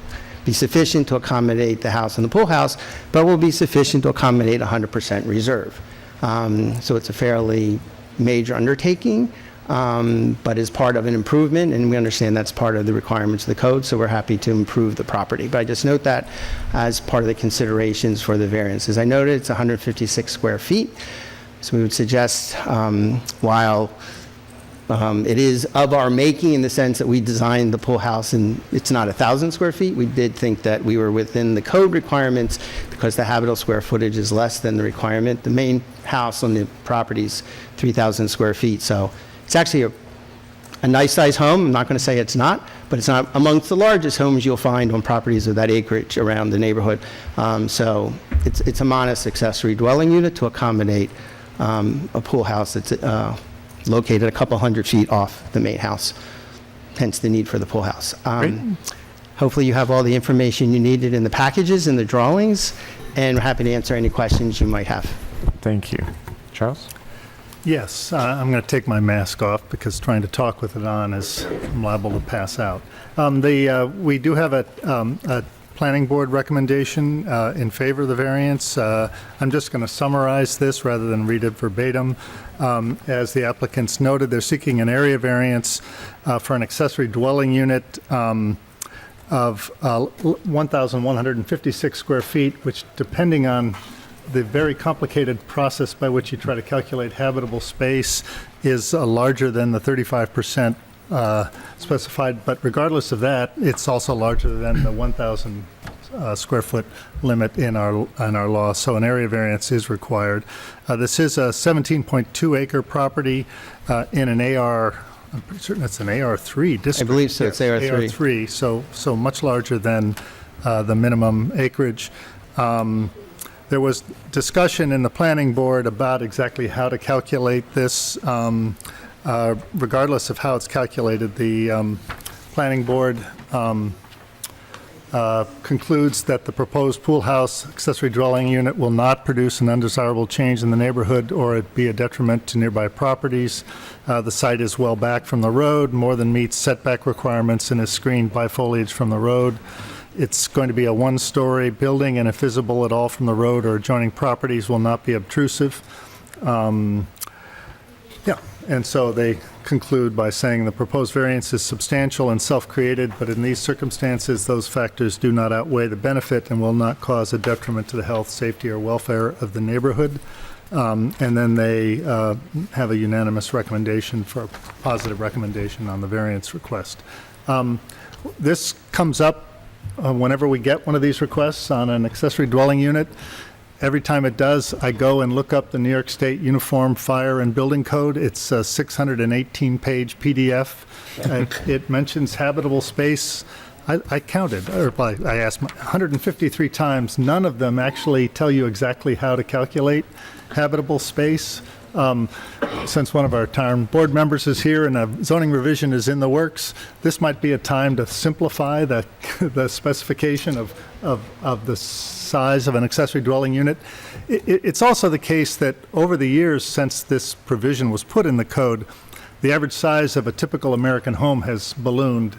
be sufficient to accommodate the house and the pool house, but will be sufficient to accommodate 100% reserve. So it's a fairly major undertaking. But is part of an improvement, and we understand that's part of the requirements of the code, so we're happy to improve the property. But I just note that as part of the considerations for the variance. As I noted, it's 156 square feet, so we would suggest, while it is of our making in the sense that we designed the pool house and it's not 1,000 square feet, we did think that we were within the code requirements because the habitable square footage is less than the requirement. The main house on the property is 3,000 square feet, so it's actually a nice size home. I'm not going to say it's not, but it's not amongst the largest homes you'll find on properties of that acreage around the neighborhood. So it's a modest accessory dwelling unit to accommodate a pool house that's located a couple hundred feet off the main house, hence the need for the pool house. Hopefully you have all the information you needed in the packages and the drawings, and we're happy to answer any questions you might have. Thank you. Charles? Yes, I'm going to take my mask off because trying to talk with it on is I'm liable to pass out. We do have a planning board recommendation in favor of the variance. I'm just going to summarize this rather than read it verbatim. As the applicants noted, they're seeking an area variance for an accessory dwelling unit of 1,156 square feet, which, depending on the very complicated process by which you try to calculate habitable space, is larger than the 35% specified. But regardless of that, it's also larger than the 1,000 square foot limit in our law. So an area variance is required. This is a 17.2 acre property in an AR. I'm pretty certain it's an AR3 district. I believe so. It's Yes, AR3. AR3. So much larger than the minimum acreage. There was discussion in the planning board about exactly how to calculate this. Regardless of how it's calculated, the planning board concludes that the proposed pool house accessory dwelling unit will not produce an undesirable change in the neighborhood or it be a detriment to nearby properties. The site is well back from the road, more than meets setback requirements, and is screened by foliage from the road. it's going to be a one-story building, and if visible at all from the road or adjoining properties will not be obtrusive. Yeah, and so they conclude by saying the proposed variance is substantial and self-created, but in these circumstances, those factors do not outweigh the benefit and will not cause a detriment to the health, safety, or welfare of the neighborhood. And then they have a unanimous recommendation for a positive recommendation on the variance request. This comes up whenever we get one of these requests on an accessory dwelling unit. Every time it does, I go and look up the New York State Uniform Fire and Building Code. It's a 618-page PDF. It mentions habitable space. I counted, or I asked 153 times. None of them actually tell you exactly how to calculate habitable space. Since one of our town board members is here and a zoning revision is in the works, this might be a time to simplify the specification of the size of an accessory dwelling unit. It's also the case that over the years since this provision was put in the code, the average size of a typical American home has ballooned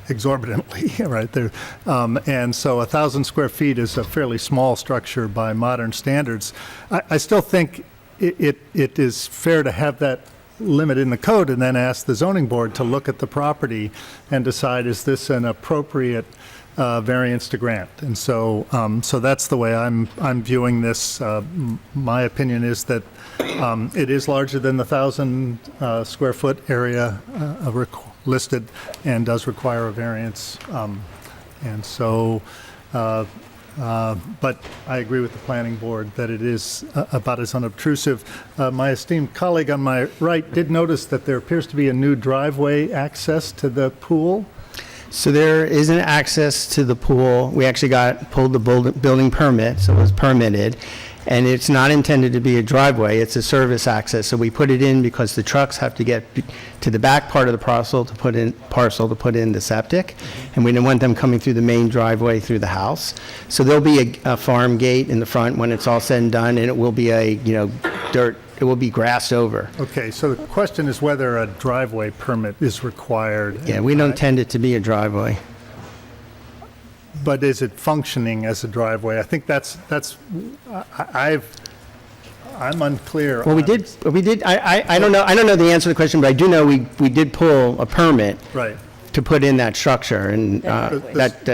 exorbitantly, right there. And so 1,000 square feet is a fairly small structure by modern standards. I still think it is fair to have that limit in the code and then ask the zoning board to look at the property and decide, is this an appropriate variance to grant? And so so that's the way I'm viewing this. My opinion is that it is larger than the 1,000 square foot area listed and does require a variance. And so but I agree with the planning board that it is about as unobtrusive. My esteemed colleague on my right did notice that there appears to be a new driveway access to the pool. So there is an access to the pool. We actually pulled the building permit, so it was permitted. And it's not intended to be a driveway, it's a service access. So we put it in because the trucks have to get to the back part of the parcel to put in the septic. And we didn't want them coming through the main driveway through the house. So there'll be a farm gate in the front when it's all said and done, and it will be it will be grassed over. Okay, so the question is whether a driveway permit is required. Yeah, we don't intend it to be a driveway. But is it functioning as a driveway? I think I'm unclear. Well, we did, I don't know the answer to the question, but I do know we did pull a permit Right. to put in that structure and That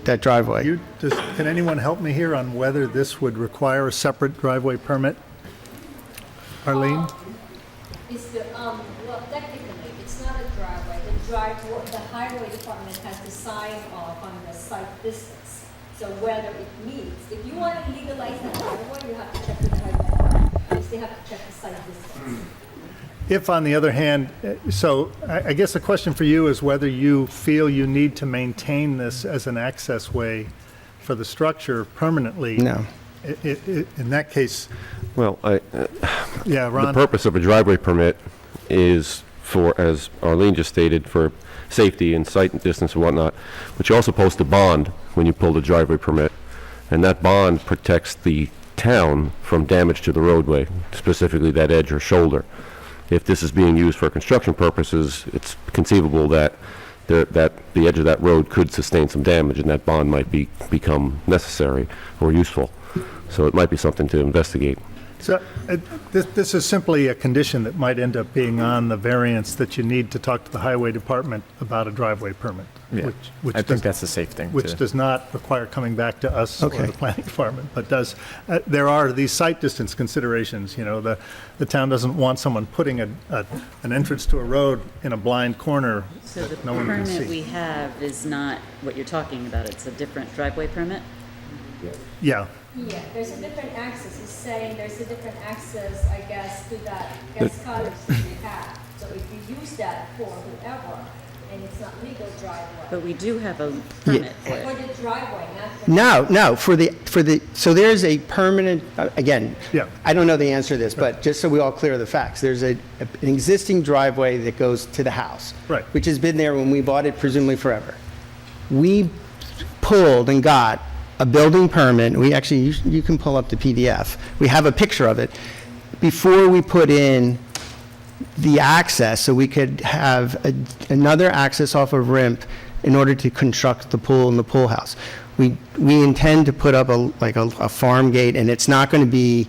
that driveway. Can anyone help me here on whether this would require a separate driveway permit? Arlene? Well, technically, it's not a driveway. The highway department has to sign off on the site distance. So whether it meets, if you want to legalize the driveway, you have to check with the highway department, because they have to check the site distance. If, on the other hand, so I guess the question for you is whether you feel you need to maintain this as an access way for the structure permanently. No. In that case, Well, yeah, the Ron? purpose of a driveway permit is for, as Arlene just stated, for safety and sight distance and whatnot, but you also post a bond when you pull the driveway permit, and that bond protects the town from damage to the roadway, specifically that edge or shoulder. If this is being used for construction purposes, it's conceivable that the edge of that road could sustain some damage, and that bond might become necessary or useful. So it might be something to investigate. So this is simply a condition that might end up being on the variance that you need to talk to the highway department about a driveway permit. Yeah, I think that's a safe thing. Which does not require coming back to us or Okay. the planning department, but does, there are these site distance considerations, the town doesn't want someone putting an entrance to a road in a blind corner So the that no one can permit we see. have is not what you're talking about, it's a different driveway permit? Yeah, Yeah, there's a different access. He's saying there's a different access, I guess, to that guest cottage that we have. So if you use that for whoever, and it's not legal driveway. But we do have a permit for For it. the driveway, not for. No, so there's a permanent, again, Yeah. I don't know the answer to this, but just so we all clear the facts, there's an existing driveway that goes to the house. Right. Which has been there when we bought it, presumably forever. We pulled and got a building permit, you can pull up the PDF, we have a picture of it, before we put in the access, so we could have another access off of RIMP in order to construct the pool and the pool house. We intend to put up a farm gate, and it's not going to be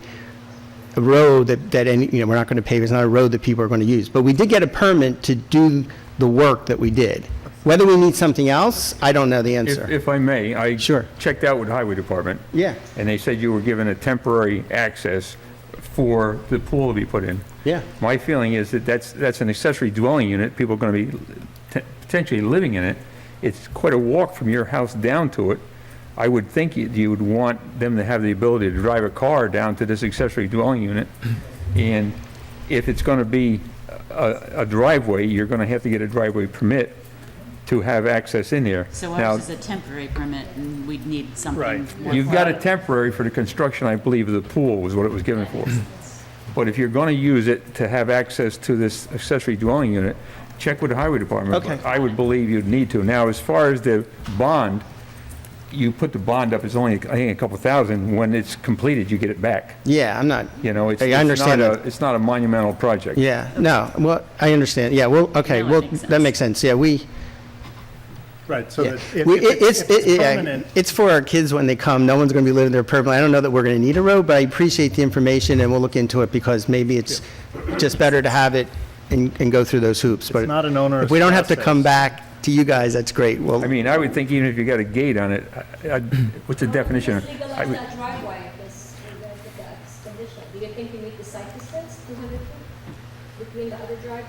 a road that any, we're not going to pave, it's not a road that people are going to use. But we did get a permit to do the work that we did. Whether we need something else, I don't know the answer. If I may, I Sure. checked out with the Highway Department. Yeah. And they said you were given a temporary access for the pool to be put in. Yeah. My feeling is that that's an accessory dwelling unit. People are going to be potentially living in it. It's quite a walk from your house down to it. I would think you would want them to have the ability to drive a car down to this accessory dwelling unit. And if it's going to be a driveway, you're going to have to get a driveway permit to have access in there. So Now, ours is a temporary permit, and we'd need something Right. more you've got a formal. temporary for the construction, I believe, of the pool was what it was given for. But if you're going to use it to have access to this accessory dwelling unit, check with the Highway Department. Okay. But I would believe you'd need to. Now, as far as the bond, you put the bond up, it's only, I think, a couple thousand. When it's completed, you get it back. Yeah, I'm not, You know, it's I understand not that. it's not a monumental project. yeah, no, well, I understand. Yeah, well, okay, No, it well, makes that sense. makes sense. Yeah, Right, so yeah. that if We- if it's yeah, permanent, it's for our kids when they come. No one's going to be living there permanently. I don't know that we're going to need a road, but I appreciate the information, and we'll look into it, because maybe it's just better to have it and go through those hoops. But not an onerous if we don't have to come process. back to you guys, that's great. Well, I mean, I would think even if you got a gate on it, what's the definition? Let's legalize I would- that driveway if this, if that's condition. Do you think you need the site distance, 200 feet between the other driveway?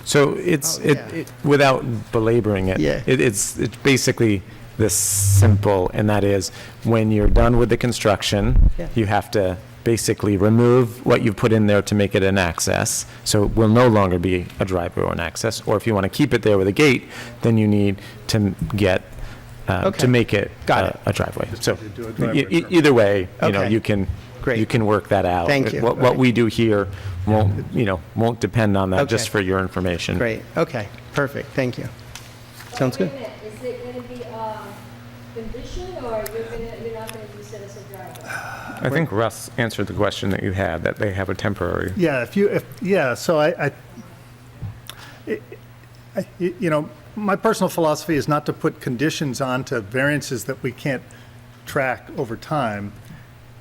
So it's, Oh, yeah. without belaboring it, Yeah. it's basically this simple, and that is, when you're done with the construction, Yeah. you have to basically remove what you've put in there to make it an access, so it will no longer be a driveway or an access, or if you want to keep it there with a gate, then you need to get, Okay. to make it Got it. a driveway. So, to do a driveway permit. either way, Okay. you can, Great. you can work that out. Thank you. What we do here won't depend on that, just Okay. for your information. great, okay, perfect, thank you. Sounds good. Wait a minute, is it gonna be a condition, or you're not gonna use it as a driveway? I think Russ answered the question that you had, that they have a temporary. yeah, so my personal philosophy is not to put conditions onto variances that we can't track over time.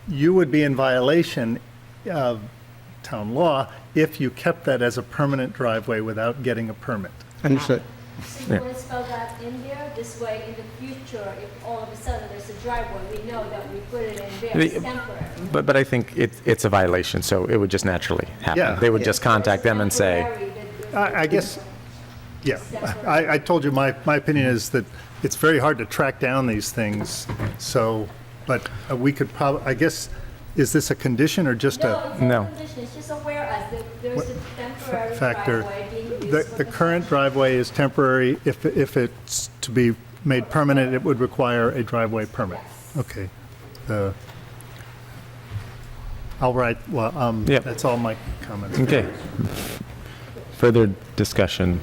You would be in violation of town law if you kept that as a permanent driveway without getting a permit. Understood. So you wanna spell that in there? This way, in the future, if all of a sudden there's a driveway, we know that we put it in there, it's temporary. But I think it's a violation, so it would just naturally happen. Yeah. They would just contact them and say, Temporary, that- I guess, yeah, I told you, my opinion is that it's very hard to track down these things, so, but we could probably, I guess, is this a condition or just No, a it's No. not a condition, it's just a whereas, there's a temporary factor? driveway being used The for the current driveway is temporary. If it's to be made permanent, it would require a driveway permit. Okay. All right, well, Yep. that's all my comments. okay. Further discussion.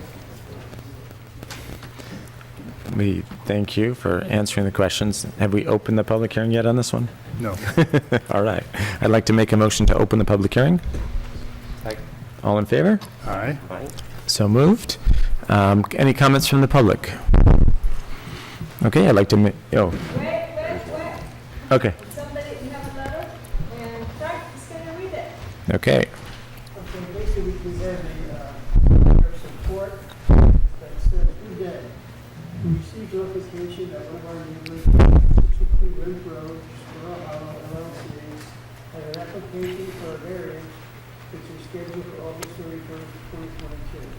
We thank you for answering the questions. Have we opened the public hearing yet on this one? No. All right. I'd like to make a motion to open the public hearing. All in favor? All right. So moved. Any comments from the public? Okay, I'd like to, Wait, okay, somebody, you have a letter, and Frank is gonna read it. okay. Okay, basically, we present a letter of support that says, "We did. We received notification that one of our neighbors, 62 Ridge Road, Squirrel Hollow, LLC, had an application for a variance which is scheduled for August 31st, 2022.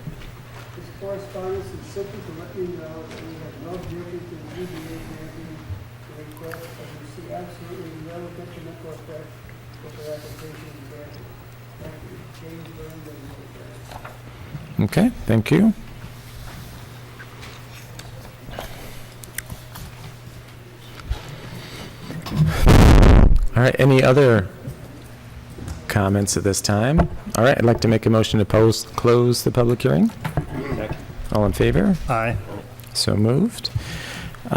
This correspondence is simply to let you know that we have no objection to the ZBA granting the request, and we see absolutely no detrimental effect if the application is granted. Thank you. James Burns and Mr. Okay, thank you. All right, any other comments at this time? All right, I'd like to make a motion to close the public hearing. All in favor? Aye. So moved. So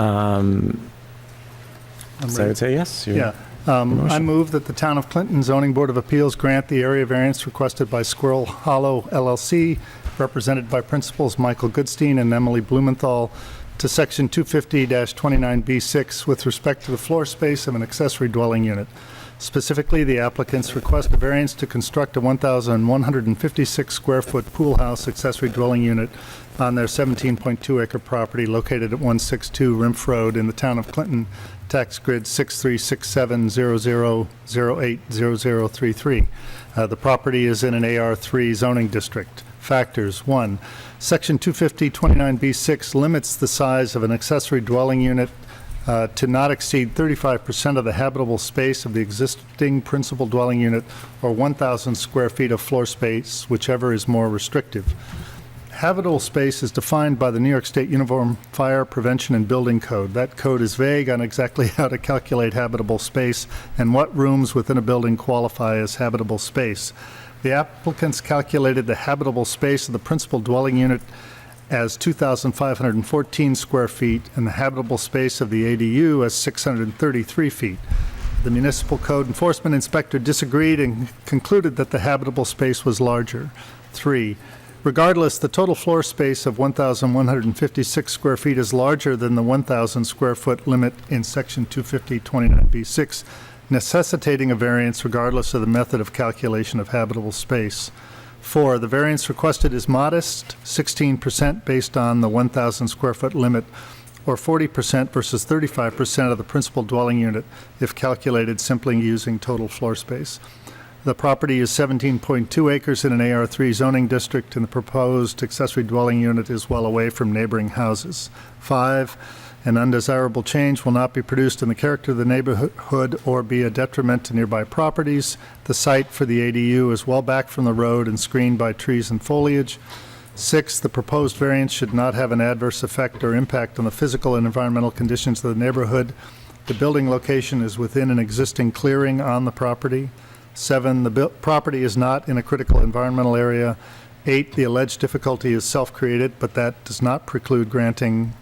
I would say yes? Yeah. I move that the Town of Clinton Zoning Board of Appeals grant the area variance requested by Squirrel Hollow LLC represented by Principals Michael Goodstein and Emily Blumenthal, to Section 250-29B6 with respect to the floor space of an accessory dwelling unit. Specifically, the applicants request a variance to construct a 1,156 square foot pool house accessory dwelling unit on their 17.2 acre property located at 162 Rimpf Road in the town of Clinton, tax grid 636700080033. The property is in an AR3 zoning district. Factors: 1. Section 250-29B6 limits the size of an accessory dwelling unit to not exceed 35% of the habitable space of the existing principal dwelling unit or 1,000 square feet of floor space, whichever is more restrictive. Habitable space is defined by the New York State Uniform Fire Prevention and Building Code. That code is vague on exactly how to calculate habitable space and what rooms within a building qualify as habitable space. The applicants calculated the habitable space of the principal dwelling unit as 2,514 square feet and the habitable space of the ADU as 633 feet. The municipal code enforcement inspector disagreed and concluded that the habitable space was larger. 3. Regardless, the total floor space of 1,156 square feet is larger than the 1,000 square foot limit in Section 250-29B6, necessitating a variance regardless of the method of calculation of habitable space. 4, the variance requested is modest, 16% based on the 1,000 square foot limit, or 40% versus 35% of the principal dwelling unit if calculated simply using total floor space. The property is 17.2 acres in an AR3 zoning district, and the proposed accessory dwelling unit is well away from neighboring houses. 5, an undesirable change will not be produced in the character of the neighborhood or be a detriment to nearby properties. The site for the ADU is well back from the road and screened by trees and foliage. 6, the proposed variance should not have an adverse effect or impact on the physical and environmental conditions of the neighborhood. The building location is within an existing clearing on the property. 7, the property is not in a critical environmental area. 8, the alleged difficulty is self-created, but that does not preclude the granting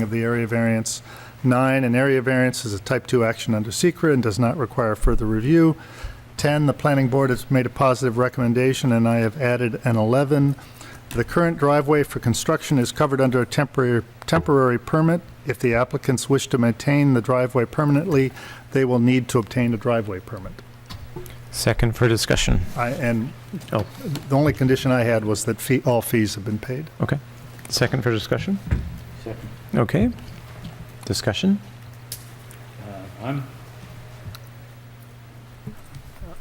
of the area variance. 9, an area variance is a type 2 action under SECRA and does not require further review. 10, the planning board has made a positive recommendation, and I have added an 11. The current driveway for construction is covered under a temporary permit. If the applicants wish to maintain the driveway permanently, they will need to obtain a driveway permit. Second for discussion. The only condition I had was that all fees have been paid. Okay. Second for discussion? Second. Okay. Discussion?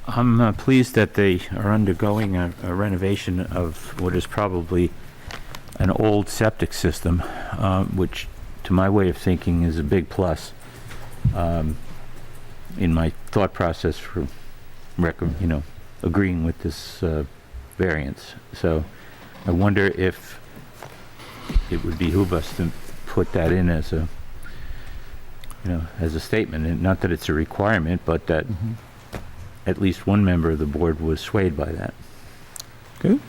I'm pleased that they are undergoing a renovation of what is probably an old septic system, which, to my way of thinking, is a big plus in my thought process for agreeing with this variance. So I wonder if it would behoove us to put that in as a, as a statement, and not that it's a requirement, but that at least one member of the board was swayed by that. Good.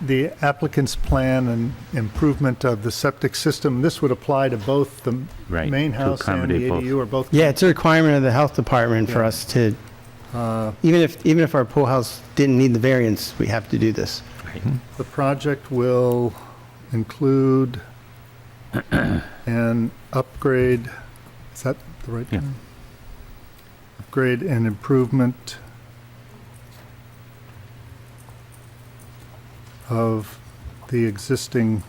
The applicant's plan and improvement of the septic system, this would apply to both the Right, main to house and the accommodate both. ADU, or both? Yeah, it's a requirement of the health department for Yeah. us to, even if our pool house didn't need the variance, we have to do this. The project will include an upgrade, is that the right Yeah. term? Upgrade and improvement of the existing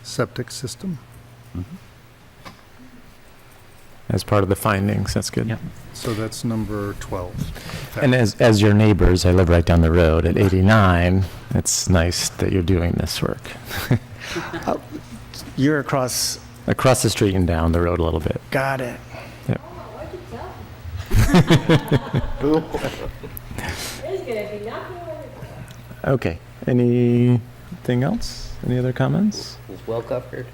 septic system. As part of the findings, that's good. Yep. So that's number 12. And as your neighbors, I live right down the road at 89, it's nice that you're doing this work. You're across, Across the street and down the road a little bit. got it. Why'd you tell me? There's gonna be nothing on it. Okay. Anything else? Any other comments? It's well covered.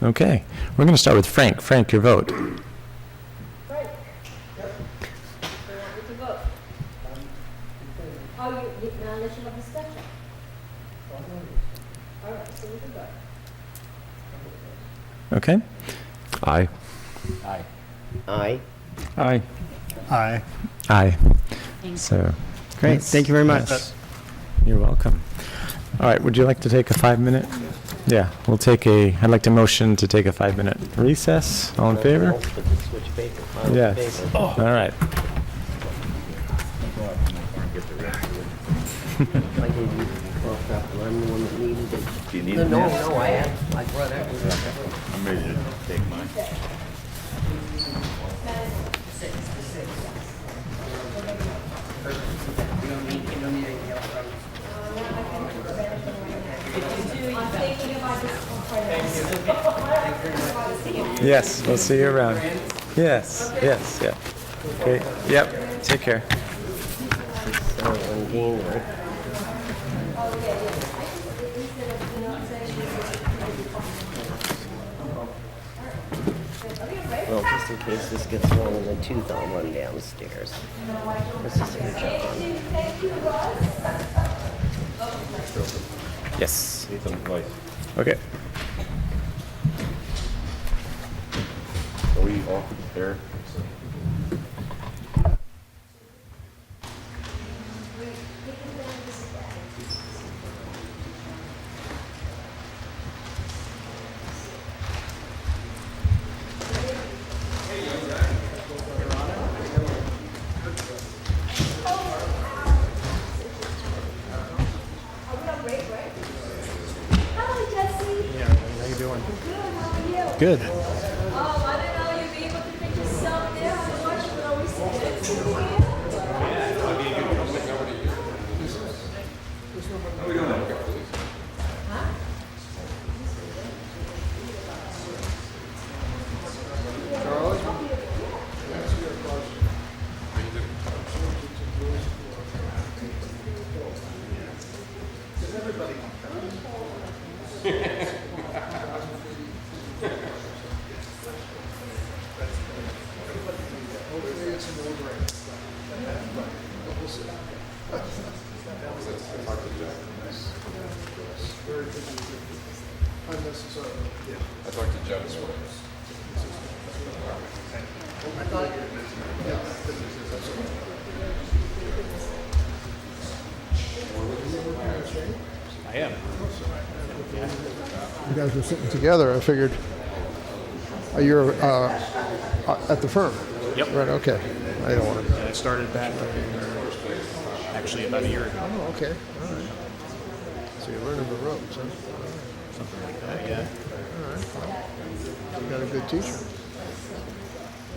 Okay. We're going to start with Frank. Frank, your vote. Right. You want me to vote? Oh, you, now unless you have discussion. All right, so we can vote. Okay. Aye. Aye. Aye. Aye. Aye. Thanks. So, Great, Yes. thank you very much. yes. You're welcome. All right, would you like to take a 5-minute? Yeah, I'd like to motion to take a 5-minute recess. All in favor? Switch paper. Yes. All right. I gave you 12 copy. I'm the one that needed it. Do you need No, it no, now? no, I brought everything. I'm ready to take mine. I'm thinking about this one for next. Yes, we'll see you around. Yes, yes, yeah. Okay, yep, take care. So, in January. Well, just in case this gets one in the tooth, I'll run downstairs. This is your check on. Yes. Need some advice. Okay. Are we off the air? Hello, Jesse. How you doing? Good, how are you? Good. Oh, I didn't know you'd be able to pick yourself there on the watch, but always sit here. You guys were sitting together, I figured. You're at the firm? Yep. Right, okay. I don't want to... I started back actually about a year ago. Oh, okay, all right. So you're learning the ropes, huh? Something like that, yeah. All right, well, you got a good teacher.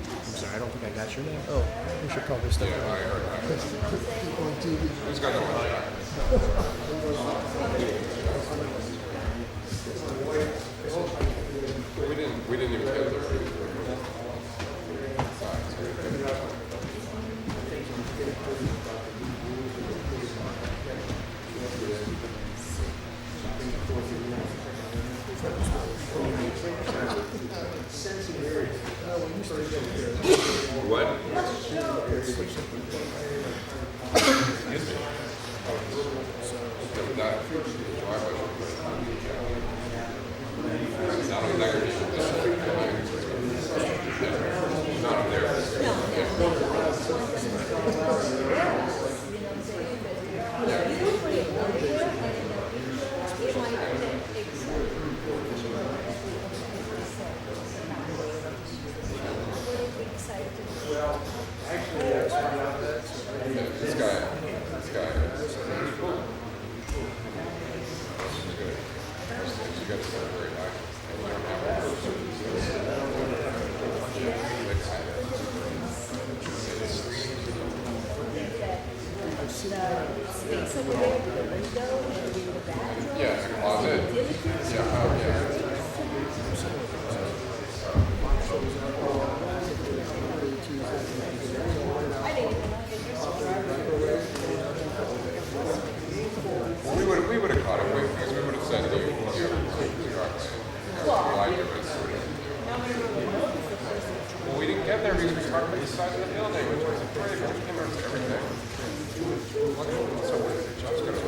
I'm sorry, I don't think I got your name. Oh, we should probably step on TV. We didn't even get there. What? We would have caught it because we would have said to you, well, we didn't get there because we parked on the side of the building, which was a pretty much came out to everything. So Jeff's gonna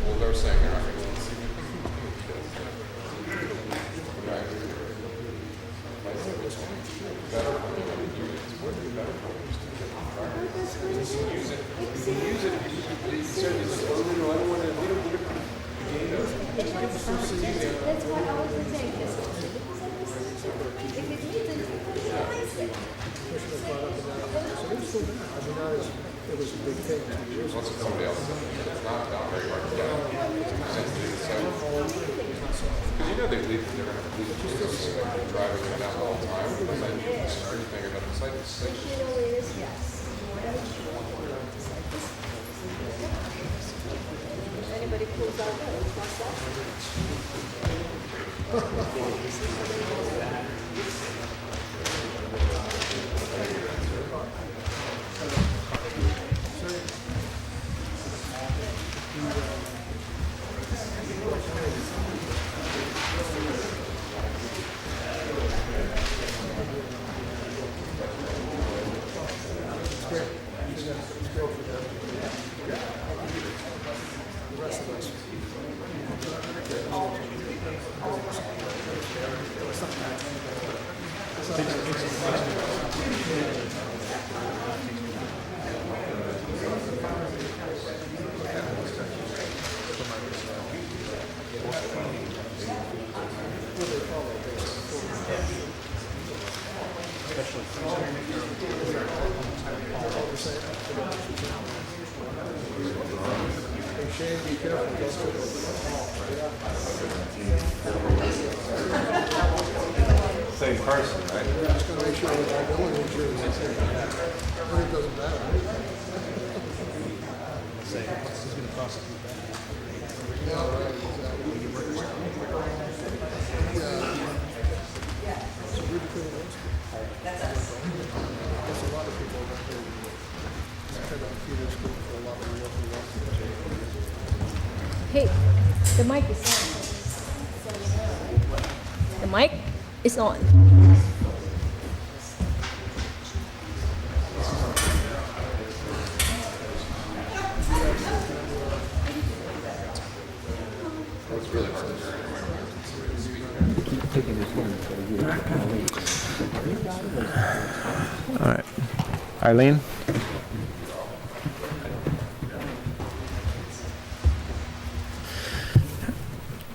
well, they're saying they're not going to see it. what I was saying, just because of this, if it needs it, it's it. Once it's somebody else, it's not very hard to get. Because you know they're gonna have leave driving it down all the time, and then everything about the site is safe. You know where it is, yes. Anybody pulls out that, it's not that. Same person, right? Hey, the mic is on. The mic is on. All right. Eileen?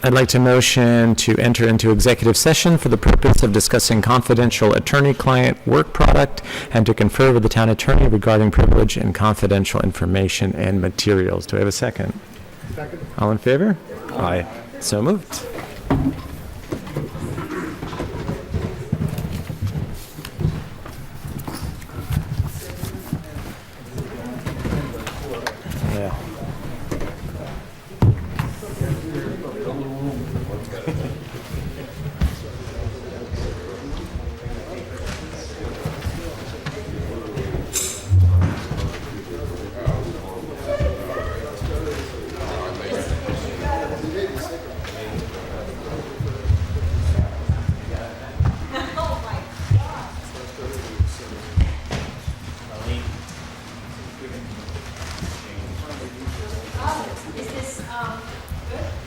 I'd like to motion to enter into executive session for the purpose of discussing confidential attorney-client work product and to confer with the town attorney regarding privilege and confidential information and materials. Do I have a second? Second. All in favor? Aye. So moved. Yeah. Is this, good?